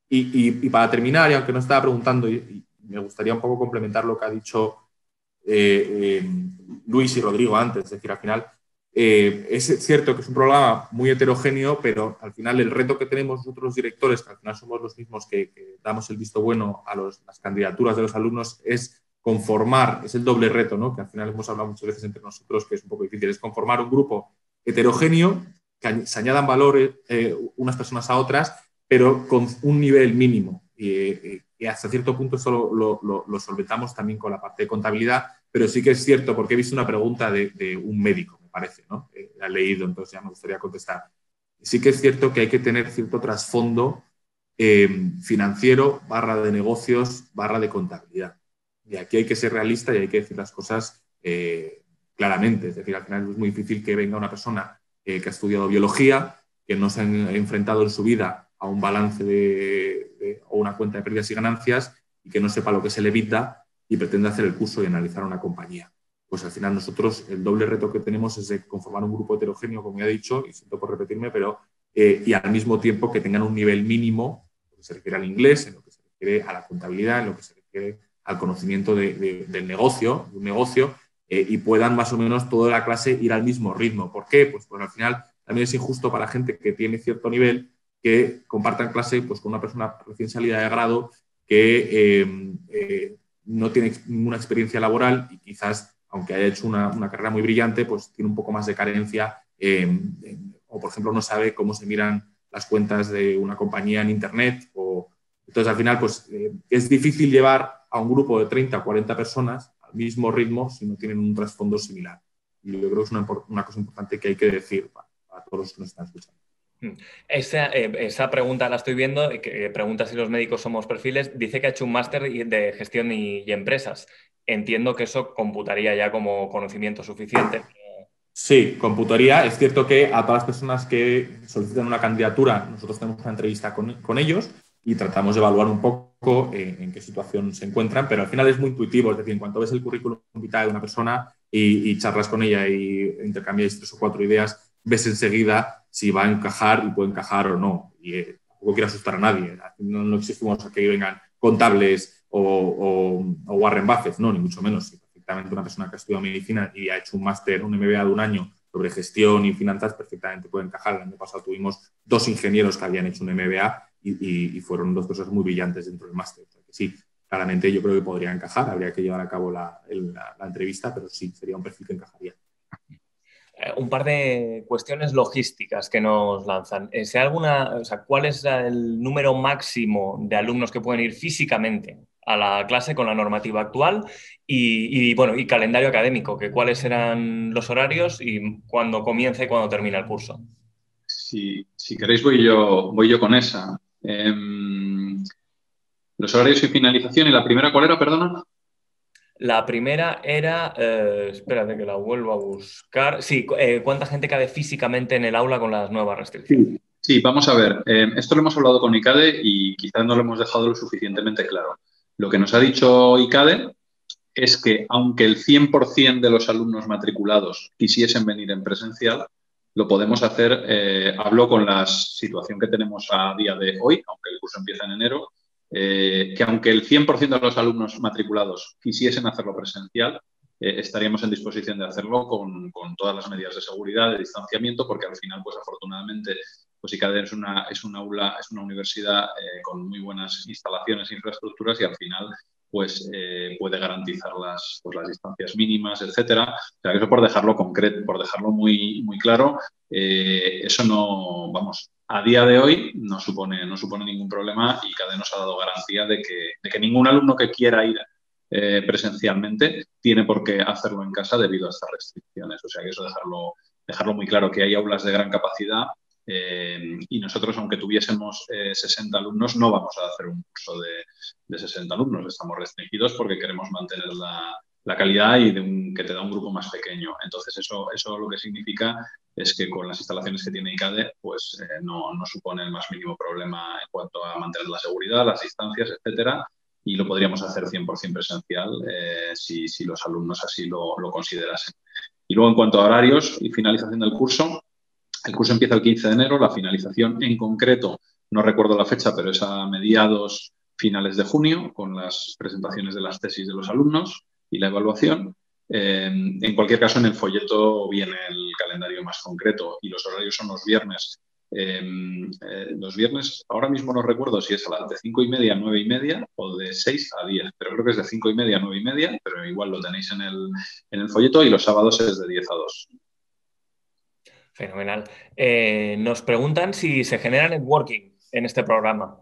Y para terminar, y aunque no estaba preguntando, y me gustaría un poco complementar lo que ha dicho Luis y Rodrigo antes, es decir, al final es cierto que es un programa muy heterogéneo, pero al final el reto que tenemos nosotros los directores, que al final somos los mismos que damos el visto bueno a las candidaturas de los alumnos, es conformar, es el doble reto, ¿no? Que al final hemos hablado muchas veces entre nosotros, que es un poco difícil, es conformar un grupo heterogéneo, que se añadan valores unas personas a otras, pero con un nivel mínimo. Y hasta cierto punto eso lo solventamos también con la parte de contabilidad, pero sí que es cierto, porque he visto una pregunta de un médico, me parece, ¿no? La he leído, entonces ya me gustaría contestar. Sí que es cierto que hay que tener cierto trasfondo financiero, / de negocios, / de contabilidad. Y aquí hay que ser realista y hay que decir las cosas claramente. Es decir, al final es muy difícil que venga una persona que ha estudiado biología, que no se ha enfrentado en su vida a un balance o una cuenta de pérdidas y ganancias y que no sepa lo que es el EBITDA y pretende hacer el curso y analizar una compañía. Pues al final nosotros el doble reto que tenemos es de conformar un grupo heterogéneo, como ya he dicho, y siento por repetirme, pero y al mismo tiempo que tengan un nivel mínimo en lo que se refiere al inglés, en lo que se refiere a la contabilidad, en lo que se refiere al conocimiento del negocio, de un negocio, y puedan más o menos toda la clase ir al mismo ritmo. ¿Por qué? Pues al final también es injusto para gente que tiene cierto nivel que compartan clase pues, con una persona recién salida de grado que no tiene ninguna experiencia laboral y quizás, aunque haya hecho una carrera muy brillante, pues tiene un poco más de carencia o, por ejemplo, no sabe cómo se miran las cuentas de una compañía en Internet. Entonces, al final, pues es difícil llevar a un grupo de 30 o 40 personas al mismo ritmo si no tienen un trasfondo similar. Y yo creo que es una cosa importante que hay que decir para todos los que nos están escuchando. Esa pregunta la estoy viendo, que pregunta si los médicos somos perfiles. Dice que ha hecho un máster de gestión y empresas. Entiendo que eso computaría ya como conocimiento suficiente. Sí, computaría. Es cierto que a todas las personas que solicitan una candidatura, nosotros tenemos una entrevista con ellos y tratamos de evaluar un poco en qué situación se encuentran, pero al final es muy intuitivo. Es decir, en cuanto ves el currículum vitae de una persona y charlas con ella y intercambiáis 3 o 4 ideas, ves enseguida si va a encajar y puede encajar o no. Y tampoco quiero asustar a nadie. No exigimos a que vengan contables o Warren Buffett, no, ni mucho menos. Perfectamente una persona que ha estudiado medicina y ha hecho un máster, un MBA de un año sobre gestión y finanzas, perfectamente puede encajar. El año pasado tuvimos 2 ingenieros que habían hecho un MBA y fueron 2 cosas muy brillantes dentro del máster. O sea que sí, claramente yo creo que podría encajar. Habría que llevar a cabo la entrevista, pero sí, sería un perfil que encajaría. Un par de cuestiones logísticas que nos lanzan. ¿Cuál es el número máximo de alumnos que pueden ir físicamente a la clase con la normativa actual? Y calendario académico, ¿cuáles serán los horarios y cuándo comienza y cuándo termina el curso? Si queréis voy yo con esa. Los horarios y finalización. ¿Y la primera cuál era, perdona? La primera era, espérate que la vuelvo a buscar. Sí, ¿cuánta gente cabe físicamente en el aula con las nuevas restricciones? Sí, vamos a ver. Esto lo hemos hablado con ICADE y quizás no lo hemos dejado lo suficientemente claro. Lo que nos ha dicho ICADE es que aunque el 100% de los alumnos matriculados quisiesen venir en presencial, lo podemos hacer. Hablo con la situación que tenemos a día de hoy, aunque el curso empieza en enero, que aunque el 100% de los alumnos matriculados quisiesen hacerlo presencial, estaríamos en disposición de hacerlo con todas las medidas de seguridad, de distanciamiento, porque al final, pues afortunadamente, pues ICADE es una universidad con muy buenas instalaciones e infraestructuras y al final pues puede garantizar las distancias mínimas, etcétera. O sea, eso por dejarlo concreto, por dejarlo muy, muy claro, eso no, vamos, a día de hoy no supone ningún problema y ICADE nos ha dado garantía de que ningún alumno que quiera ir presencialmente tiene por qué hacerlo en casa debido a estas restricciones. O sea, que eso dejarlo muy claro, que hay aulas de gran capacidad y nosotros, aunque tuviésemos 60 alumnos, no vamos a hacer un curso de 60 alumnos. Estamos restringidos porque queremos mantener la calidad y que te da un grupo más pequeño. Entonces, eso lo que significa es que con las instalaciones que tiene ICADE, pues no supone el más mínimo problema en cuanto a mantener la seguridad, las distancias, etcétera. y lo podríamos hacer 100% presencial si los alumnos así lo considerasen. Y luego, en cuanto a horarios y finalización del curso, el curso empieza el 15 de enero, la finalización en concreto, no recuerdo la fecha, pero es a mediados, finales de junio, con las presentaciones de las tesis de los alumnos y la evaluación. En cualquier caso, en el folleto viene el calendario más concreto y los horarios son los viernes. Los viernes, ahora mismo no recuerdo si es a las de 5:30 a 9:30 o de 6 a 10, pero creo que es de 5:30 a 9:30, pero igual lo tenéis en el folleto, y los sábados es de 10 a 2. Fenomenal. Nos preguntan si se genera networking en este programa.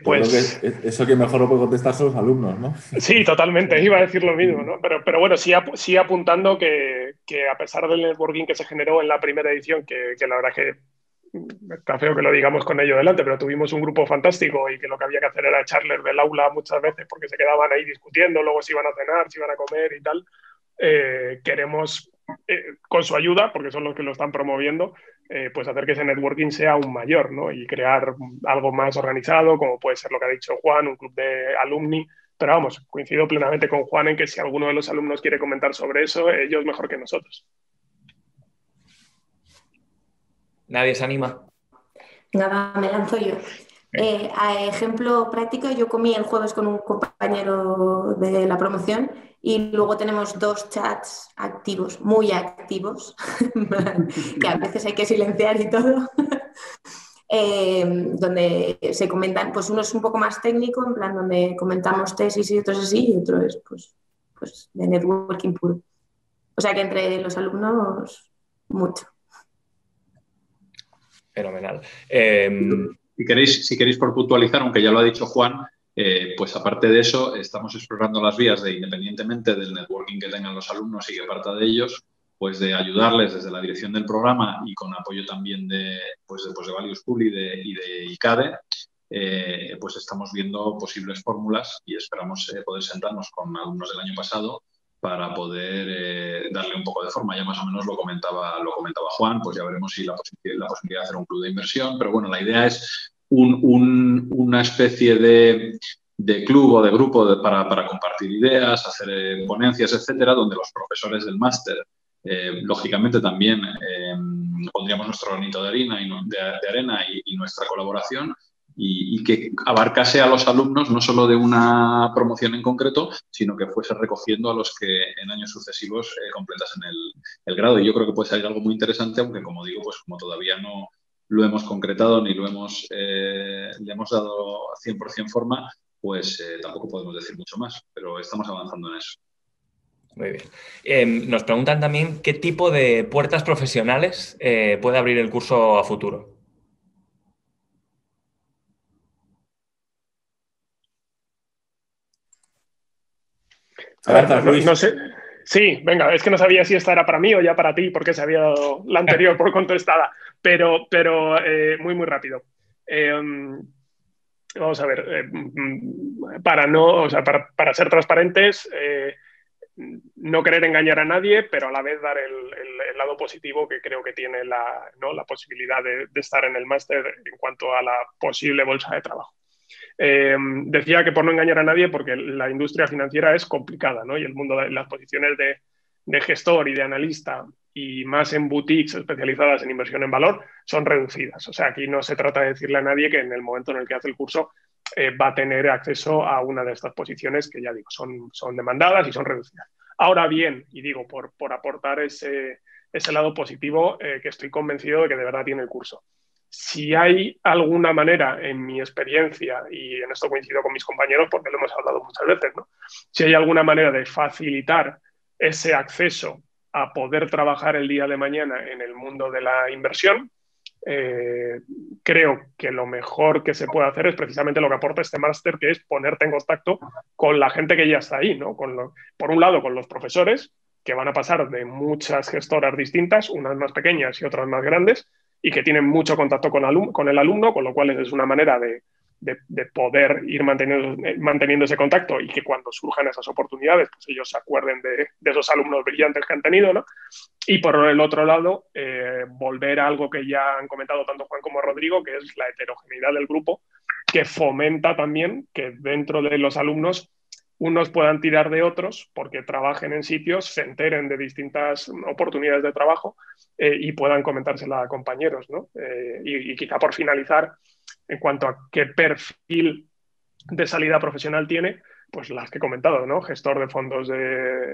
Pues creo que eso que mejor lo puede contestar son los alumnos, ¿no? sí, totalmente, iba a decir lo mismo, ¿no? Pero bueno, sí apuntando que a pesar del networking que se generó en la primera edición, que la verdad que está feo que lo digamos con ello delante, pero tuvimos un grupo fantástico y que lo que había que hacer era echarles del aula muchas veces porque se quedaban ahí discutiendo, luego si iban a cenar, si iban a comer y tal. Queremos, con su ayuda, porque son los que lo están promoviendo, pues hacer que ese networking sea aún mayor, ¿no? Y crear algo más organizado, como puede ser lo que ha dicho Juan, un club de alumni. Pero vamos, coincido plenamente con Juan en que si alguno de los alumnos quiere comentar sobre eso, ellos mejor que nosotros. ¿Nadie se anima? Nada, me lanzo yo. A ejemplo práctico, yo comí el jueves con un compañero de la promoción y luego tenemos 2 chats activos, muy activos, que a veces hay que silenciar y todo, donde se comentan, pues uno es un poco más técnico, en plan donde comentamos tesis y otros así, y otro es pues de networking puro. O sea que entre los alumnos, mucho. Fenomenal. Si queréis por puntualizar, aunque ya lo ha dicho Juan, pues aparte de eso, estamos explorando las vías de, independientemente del networking que tengan los alumnos y que parta de ellos, pues de ayudarles desde la dirección del programa y con apoyo también de Value School y de ICADE, pues estamos viendo posibles fórmulas y esperamos poder sentarnos con alumnos del año pasado para poder darle un poco de forma. Ya más o menos lo comentaba Juan, pues ya veremos si la posibilidad de hacer un club de inversión, pero bueno, la idea es una especie de club o de grupo para compartir ideas, hacer ponencias, etcétera, donde los profesores del máster, lógicamente también pondríamos nuestro granito de arena y nuestra colaboración, y que abarcase a los alumnos no solo de una promoción en concreto, sino que fuese recogiendo a los que en años sucesivos completasen el grado. Y yo creo que puede salir algo muy interesante, aunque, como digo, pues como todavía no lo hemos concretado ni le hemos dado 100% forma, pues tampoco podemos decir mucho más, pero estamos avanzando en eso. Muy bien. Nos preguntan también qué tipo de puertas profesionales puede abrir el curso a futuro. No sé. Sí, venga, es que no sabía si esta era para mí o ya para ti, porque se había dado la anterior por contestada, pero muy, muy rápido. Vamos a ver, para ser transparentes, no querer engañar a nadie, pero a la vez dar el lado positivo que creo que tiene la posibilidad de estar en el máster en cuanto a la posible bolsa de trabajo. Decía que por no engañar a nadie, porque la industria financiera es complicada, ¿no? Y el mundo de las posiciones de gestor y de analista, y más en boutiques especializadas en inversión en valor, son reducidas. O sea, aquí no se trata de decirle a nadie que en el momento en el que hace el curso va a tener acceso a una de estas posiciones que, ya digo, son demandadas y son reducidas. Ahora bien, y digo, por aportar ese lado positivo que estoy convencido de que de verdad tiene el curso. Si hay alguna manera, en mi experiencia, y en esto coincido con mis compañeros porque lo hemos hablado muchas veces, ¿no? Si hay alguna manera de facilitar ese acceso a poder trabajar el día de mañana en el mundo de la inversión, creo que lo mejor que se puede hacer es precisamente lo que aporta este máster, que es ponerte en contacto con la gente que ya está ahí, ¿no? Por un lado, con los profesores, que van a pasar de muchas gestoras distintas, unas más pequeñas y otras más grandes, y que tienen mucho contacto con el alumno, con lo cual es una manera de poder ir manteniendo ese contacto y que cuando surjan esas oportunidades, pues ellos se acuerden de esos alumnos brillantes que han tenido, ¿no? Y por el otro lado, volver a algo que ya han comentado tanto Juan como Rodrigo, que es la heterogeneidad del grupo, que fomenta también que dentro de los alumnos unos puedan tirar de otros porque trabajen en sitios, se enteren de distintas oportunidades de trabajo y puedan comentársela a compañeros, ¿no? Y quizá por finalizar, en cuanto a qué perfil de salida profesional tiene, pues las que he comentado, ¿no? Gestor de fondos,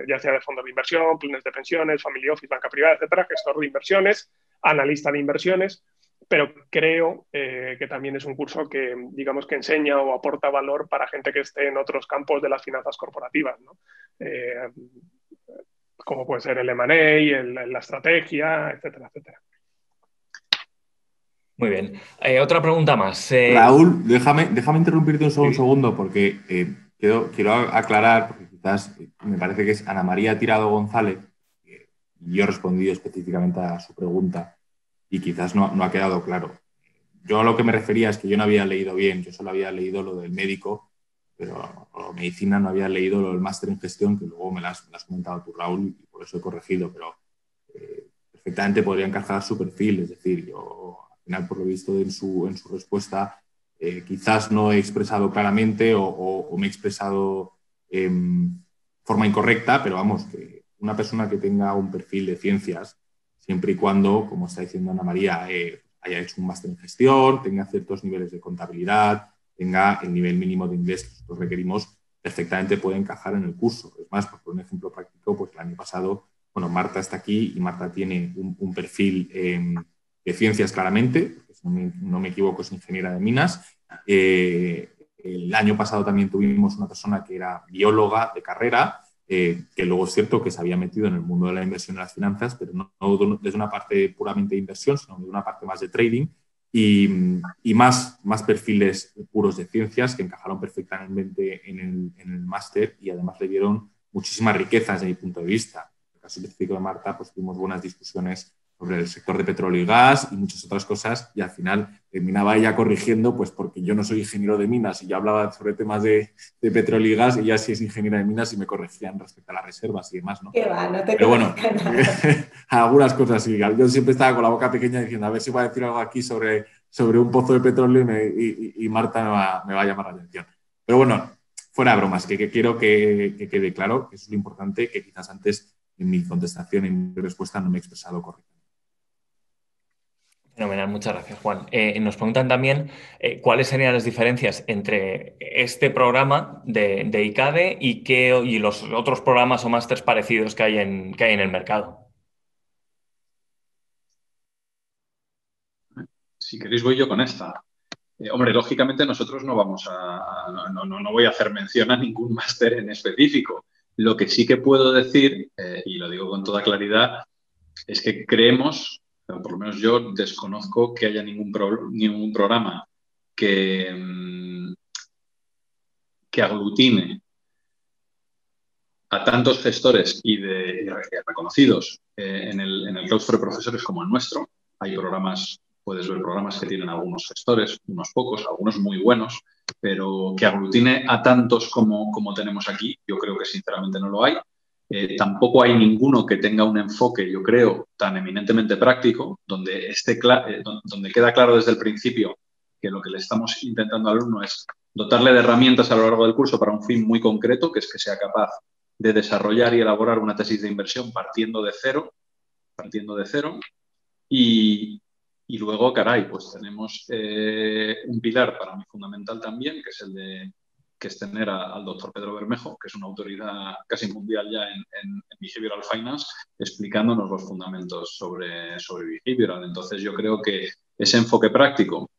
ya sea de fondos de inversión, planes de pensiones, family office, banca privada, etcétera, gestor de inversiones, analista de inversiones, pero creo que también es un curso que, digamos, que enseña o aporta valor para gente que esté en otros campos de las finanzas corporativas, ¿no? Como puede ser el M&A, la estrategia, etcétera, etcétera. Muy bien. Otra pregunta más. Raúl, déjame interrumpirte un segundo porque quiero aclarar, porque quizás me parece que es Ana María Tirado González, y yo he respondido específicamente a su pregunta y quizás no ha quedado claro. Yo a lo que me refería es que yo no había leído bien, yo solo había leído lo del médico, pero medicina no había leído lo del máster en gestión, que luego me lo has comentado tú, Raúl, y por eso he corregido, pero perfectamente podría encajar su perfil, es decir, yo al final, por lo visto en su respuesta, quizás no he expresado claramente o me he expresado de forma incorrecta, pero vamos, que una persona que tenga un perfil de ciencias, siempre y cuando, como está diciendo Ana María, haya hecho un máster en gestión, tenga ciertos niveles de contabilidad, tenga el nivel mínimo de inglés que nosotros requerimos, perfectamente puede encajar en el curso. Es más, por un ejemplo práctico, pues el año pasado, bueno, Marta está aquí y Marta tiene un perfil de ciencias claramente, porque si no me equivoco es ingeniera de minas. El año pasado también tuvimos una persona que era bióloga de carrera, que luego es cierto que se había metido en el mundo de la inversión y las finanzas, pero no desde una parte puramente de inversión, sino desde una parte más de trading y más perfiles puros de ciencias que encajaron perfectamente en el máster y además le dieron muchísima riqueza desde mi punto de vista. En el caso específico de Marta, pues tuvimos buenas discusiones sobre el sector de petróleo y gas y muchas otras cosas, y al final terminaba ella corrigiendo, pues porque yo no soy ingeniero de minas y yo hablaba sobre temas de petróleo y gas, y ella sí es ingeniera de minas y me corregían respecto a las reservas y demás, ¿no? Qué va, no te Pero bueno, nada. algunas cosas sí. Yo siempre estaba con la boca pequeña diciendo a ver si voy a decir algo aquí sobre un pozo de petróleo y Marta me va a llamar la atención. Pero bueno, fuera de bromas, que quiero que quede claro, que eso es lo importante, que quizás antes en mi contestación, en mi respuesta, no me he expresado correctamente. Fenomenal, muchas gracias, Juan. Nos preguntan también cuáles serían las diferencias entre este programa de ICADE y los otros programas o másters parecidos que hay en el mercado. Si queréis voy yo con esta. Hombre, lógicamente nosotros no voy a hacer mención a ningún máster en específico. Lo que sí que puedo decir, y lo digo con toda claridad, es que creemos, o por lo menos yo desconozco que haya ningún programa que aglutine a tantos gestores y reconocidos en el claustro de profesores como el nuestro. Hay programas, puedes ver programas que tienen algunos gestores, unos pocos, algunos muy buenos, pero que aglutine a tantos como tenemos aquí, yo creo que sinceramente no lo hay. Tampoco hay ninguno que tenga un enfoque, yo creo, tan eminentemente práctico, donde queda claro desde el principio que lo que le estamos intentando al alumno es dotarle de herramientas a lo largo del curso para un fin muy concreto, que es que sea capaz de desarrollar y elaborar una tesis de inversión partiendo de cero. Y luego, caray, pues tenemos un pilar para mí fundamental también, que es tener al doctor Pedro Bermejo, que es una autoridad casi mundial ya en Behavioral Finance, explicándonos los fundamentos sobre Behavioral. Entonces, yo creo que ese enfoque práctico,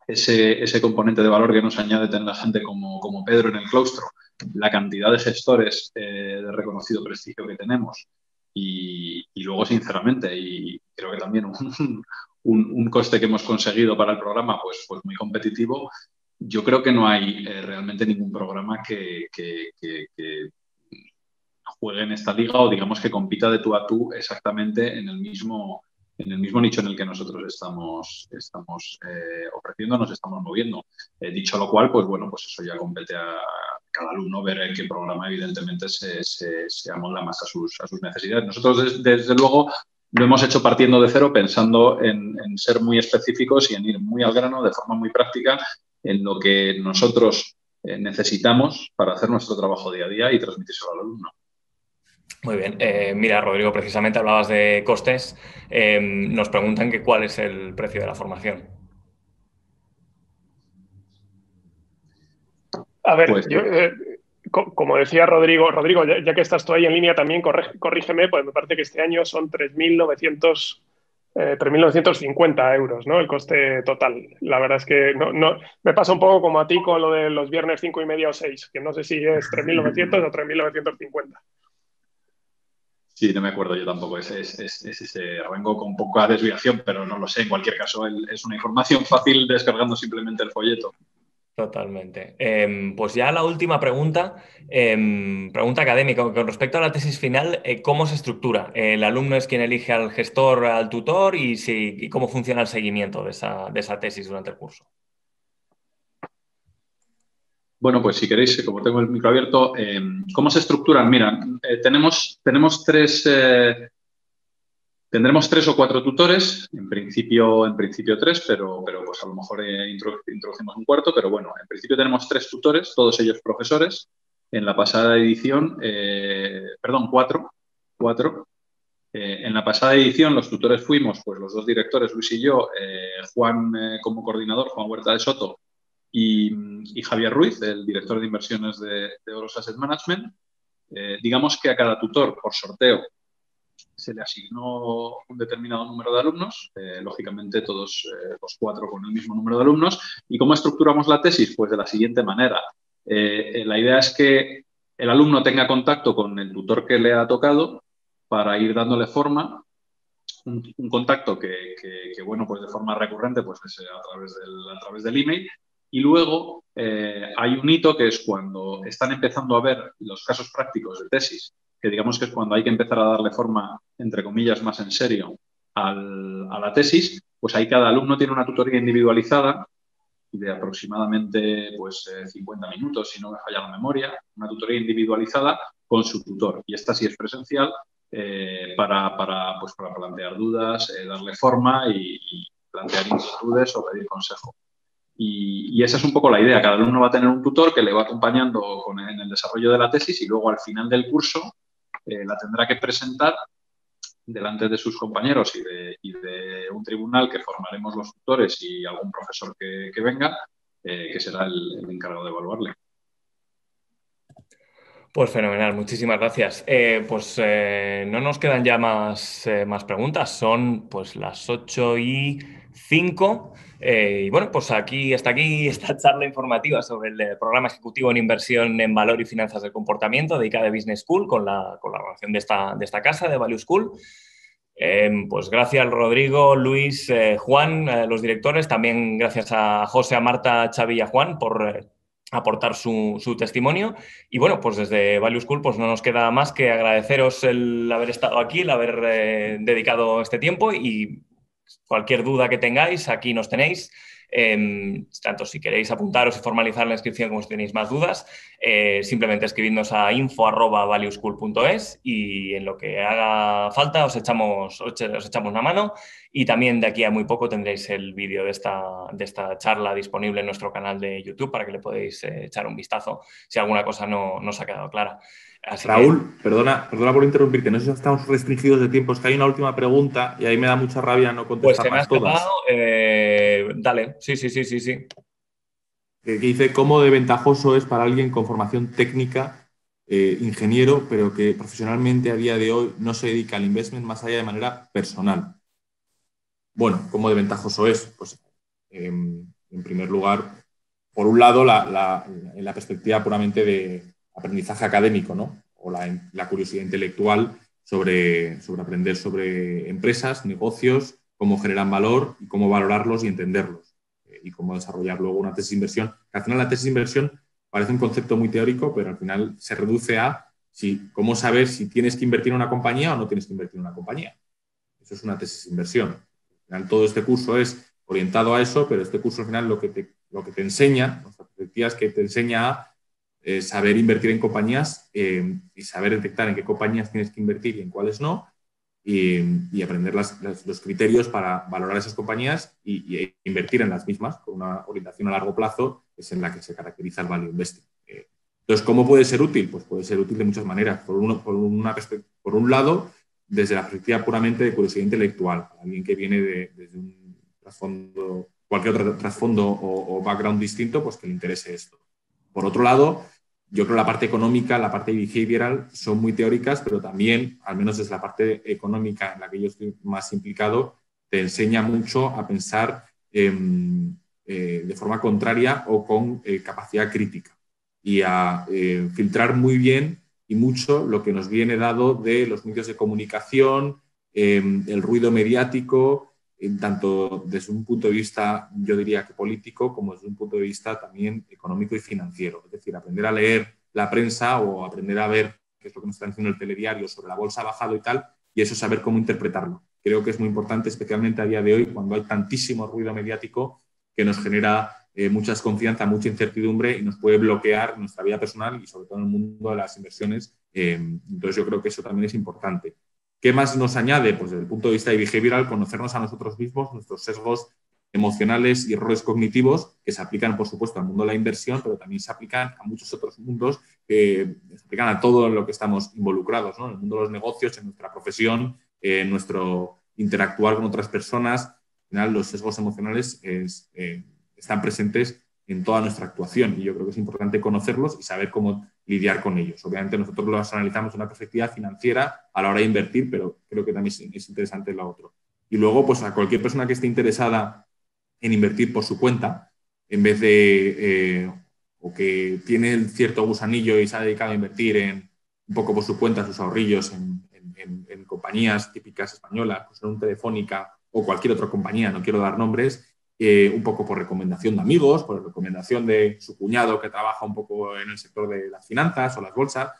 ese componente de valor que nos añade tener a gente como Pedro en el claustro, la cantidad de gestores de reconocido prestigio que tenemos y luego, sinceramente, y creo que también un coste que hemos conseguido para el programa pues muy competitivo, yo creo que no hay realmente ningún programa que juegue en esta liga o digamos que compita de tú a tú exactamente en el mismo nicho en el que nosotros estamos ofreciendo, nos estamos moviendo. Dicho lo cual, pues bueno, pues eso ya compete a cada alumno ver en qué programa evidentemente se amolda más a sus necesidades. Nosotros, desde luego, lo hemos hecho partiendo de cero, pensando en ser muy específicos y en ir muy al grano, de forma muy práctica, en lo que nosotros necesitamos para hacer nuestro trabajo día a día y transmitírselo al alumno. Muy bien. Mira, Rodrigo, precisamente hablabas de costes. Nos preguntan que cuál es el precio de la formación. A ver, Pues, como decía Rodrigo, ya que estás tú ahí en línea también, corrígeme, pues me parece que este año son 3.950 euros, ¿no? El coste total. La verdad es que no, me pasa un poco como a ti con lo de los viernes 5:30 o 6, que no sé si es 3.900 o 3.950. Sí, no me acuerdo yo tampoco. Es ese rango con poca desviación, pero no lo sé. En cualquier caso, es una información fácil descargando simplemente el folleto. Totalmente. Pues ya la última pregunta, pregunta académica, con respecto a la tesis final, ¿cómo se estructura? ¿El alumno es quien elige al gestor, al tutor y cómo funciona el seguimiento de esa tesis durante el curso? Bueno, pues si queréis, como tengo el micro abierto, ¿cómo se estructuran? Mira, tendremos 3 o 4 tutores, en principio 3, pero pues a lo mejor introducimos un cuarto, pero bueno, en principio tenemos 3 tutores, todos ellos profesores. En la pasada edición, 4. En la pasada edición los tutores fuimos, pues los 2 directores, Luis y yo, Juan como coordinador, Juan Huerta de Soto, y Javier Ruiz, el director de inversiones de Oros Asset Management. Digamos que a cada tutor, por sorteo, se le asignó un determinado número de alumnos, lógicamente todos los 4 con el mismo número de alumnos. ¿Y cómo estructuramos la tesis? Pues de la siguiente manera. La idea es que el alumno tenga contacto con el tutor que le ha tocado para ir dándole forma, un contacto que bueno, pues de forma recurrente pues es a través del email. Y luego hay un hito que es cuando están empezando a ver los casos prácticos de tesis, que digamos que es cuando hay que empezar a darle forma, entre comillas, más en serio a la tesis, pues ahí cada alumno tiene una tutoría individualizada de aproximadamente pues, 50 minutos, si no me falla la memoria, una tutoría individualizada con su tutor. Y esta sí es presencial para plantear dudas, darle forma y plantear inquietudes o pedir consejo. Y esa es un poco la idea. Cada alumno va a tener un tutor que le va acompañando en el desarrollo de la tesis y luego al final del curso la tendrá que presentar delante de sus compañeros y de un tribunal que formaremos los tutores y algún profesor que venga, que será el encargado de evaluarle. Pues fenomenal, muchísimas gracias. No nos quedan ya más preguntas, son pues las 8:05. Y bueno, pues hasta aquí esta charla informativa sobre el programa ejecutivo en inversión en valor y finanzas del comportamiento de ICADE Business School con la colaboración de esta casa, de Value School. Pues gracias Rodrigo, Luis, Juan, los directores. También gracias a José, a Marta, Xavi y a Juan por aportar su testimonio. Y bueno, pues desde Value School pues no nos queda más que agradeceros el haber estado aquí, el haber dedicado este tiempo, y cualquier duda que tengáis, aquí nos tenéis. Tanto si queréis apuntaros y formalizar la inscripción como si tenéis más dudas, simplemente escribidnos a info@valueschool.es y en lo que haga falta os echamos una mano. Y también de aquí a muy poco tendréis el vídeo de esta charla disponible en nuestro canal de YouTube para que le podéis echar un vistazo si alguna cosa no os ha quedado clara. Así Raúl, perdona por interrumpirte, no sé si estamos restringidos de tiempo, es que hay una última pregunta y ahí me da mucha rabia no contestarlas todas. Dale, sí. Que dice cómo de ventajoso es para alguien con formación técnica, ingeniero, pero que profesionalmente a día de hoy no se dedica al investment más allá de manera personal. Bueno, ¿cómo de ventajoso es? Pues, en primer lugar, por un lado, en la perspectiva puramente de aprendizaje académico, ¿no? O la curiosidad intelectual sobre aprender sobre empresas, negocios, cómo generan valor y cómo valorarlos y entenderlos, y cómo desarrollar luego una tesis de inversión. Al final la tesis de inversión parece un concepto muy teórico, pero al final se reduce a cómo saber si tienes que invertir en una compañía o no tienes que invertir en una compañía. Eso es una tesis de inversión. Al final todo este curso es orientado a eso, pero este curso al final lo que te enseña, nuestra perspectiva es que te enseña a saber invertir en compañías y saber detectar en qué compañías tienes que invertir y en cuáles no, y aprender los criterios para valorar esas compañías y invertir en las mismas con una orientación a largo plazo, que es en la que se caracteriza el value investing. Entonces, ¿cómo puede ser útil? Pues puede ser útil de muchas maneras. Por un lado, desde la perspectiva puramente de curiosidad intelectual, para alguien que viene desde un trasfondo, cualquier otro trasfondo o background distinto, pues que le interese esto. Por otro lado, yo creo que la parte económica, la parte behavioral son muy teóricas, pero también, al menos desde la parte económica en la que yo estoy más implicado, te enseña mucho a pensar de forma contraria o con capacidad crítica y a filtrar muy bien y mucho lo que nos viene dado de los medios de comunicación, el ruido mediático, tanto desde un punto de vista, yo diría que político, como desde un punto de vista también económico y financiero. Es decir, aprender a leer la prensa o aprender a ver qué es lo que nos está diciendo el telediario sobre la bolsa ha bajado y tal, y eso saber cómo interpretarlo. Creo que es muy importante, especialmente a día de hoy, cuando hay tantísimo ruido mediático que nos genera mucha desconfianza, mucha incertidumbre y nos puede bloquear nuestra vida personal y sobre todo en el mundo de las inversiones. Entonces yo creo que eso también es importante. ¿Qué más nos añade? Pues desde el punto de vista de behavioral, conocernos a nosotros mismos, nuestros sesgos emocionales y errores cognitivos que se aplican, por supuesto, al mundo de la inversión, pero también se aplican a muchos otros mundos que se aplican a todo lo que estamos involucrados, ¿no? En el mundo de los negocios, en nuestra profesión, en nuestro interactuar con otras personas. Al final, los sesgos emocionales están presentes en toda nuestra actuación y yo creo que es importante conocerlos y saber cómo lidiar con ellos. Obviamente nosotros los analizamos de una perspectiva financiera a la hora de invertir, pero creo que también es interesante lo otro. Y luego, pues a cualquier persona que esté interesada en invertir por su cuenta, en vez de, o que tiene cierto gusanillo y se ha dedicado a invertir un poco por su cuenta, sus ahorrillos en compañías típicas españolas, pues en un Telefónica o cualquier otra compañía, no quiero dar nombres, un poco por recomendación de amigos, por recomendación de su cuñado que trabaja un poco en el sector de las finanzas o las bolsas,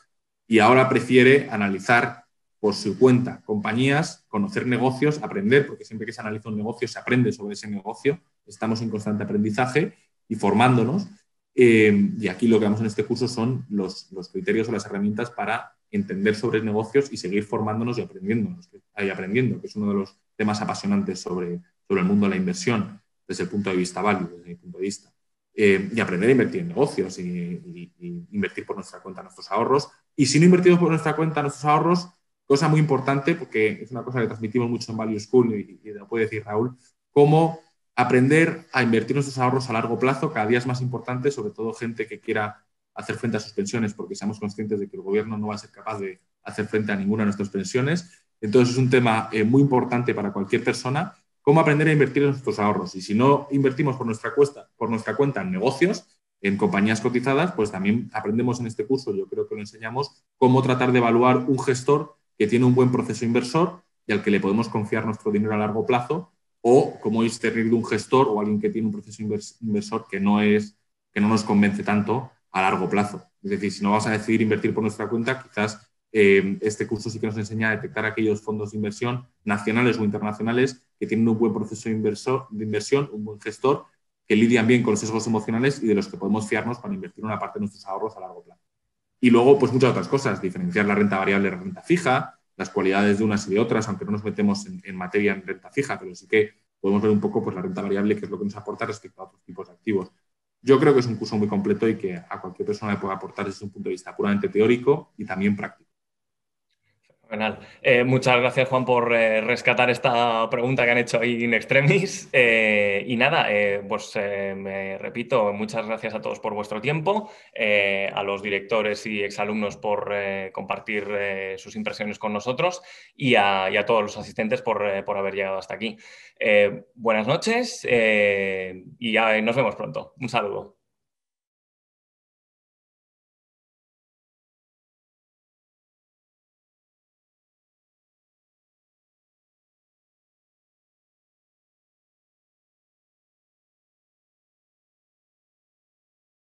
y ahora prefiere analizar por su cuenta compañías, conocer negocios, aprender, porque siempre que se analiza un negocio se aprende sobre ese negocio, estamos en constante aprendizaje y formándonos, y aquí lo que vamos en este curso son los criterios o las herramientas para entender sobre negocios y seguir formándonos y aprendiendo, que es uno de los temas apasionantes sobre el mundo de la inversión, desde el punto de vista value, desde mi punto de vista. Y aprender a invertir en negocios y invertir por nuestra cuenta nuestros ahorros. Y si no invertimos por nuestra cuenta nuestros ahorros, cosa muy importante, porque es una cosa que transmitimos mucho en Value School y lo puede decir Raúl, cómo aprender a invertir nuestros ahorros a largo plazo, cada día es más importante, sobre todo gente que quiera hacer frente a sus pensiones, porque seamos conscientes de que el gobierno no va a ser capaz de hacer frente a ninguna de nuestras pensiones. Entonces es un tema muy importante para cualquier persona, cómo aprender a invertir en nuestros ahorros. Y si no invertimos por nuestra cuenta en negocios, en compañías cotizadas, pues también aprendemos en este curso, yo creo que lo enseñamos, cómo tratar de evaluar un gestor que tiene un buen proceso inversor y al que le podemos confiar nuestro dinero a largo plazo, o cómo discernir de un gestor o alguien que tiene un proceso inversor que no nos convence tanto a largo plazo. Es decir, si no vamos a decidir invertir por nuestra cuenta, quizás este curso sí que nos enseña a detectar aquellos fondos de inversión nacionales o internacionales que tienen un buen proceso de inversión, un buen gestor, que lidian bien con los sesgos emocionales y de los que podemos fiarnos para invertir una parte de nuestros ahorros a largo plazo. Y luego, pues muchas otras cosas, diferenciar la renta variable de la renta fija, las cualidades de unas y de otras, aunque no nos metemos en materia en renta fija, pero sí que podemos ver un poco pues, la renta variable, que es lo que nos aporta respecto a otros tipos de activos. Yo creo que es un curso muy completo y que a cualquier persona le puede aportar desde un punto de vista puramente teórico y también práctico. Fenomenal. Muchas gracias, Juan, por rescatar esta pregunta que han hecho ahí in extremis. Y nada, me repito, muchas gracias a todos por vuestro tiempo, a los directores y exalumnos por compartir sus impresiones con nosotros y a todos los asistentes por haber llegado hasta aquí. Buenas noches y nos vemos pronto. Un saludo.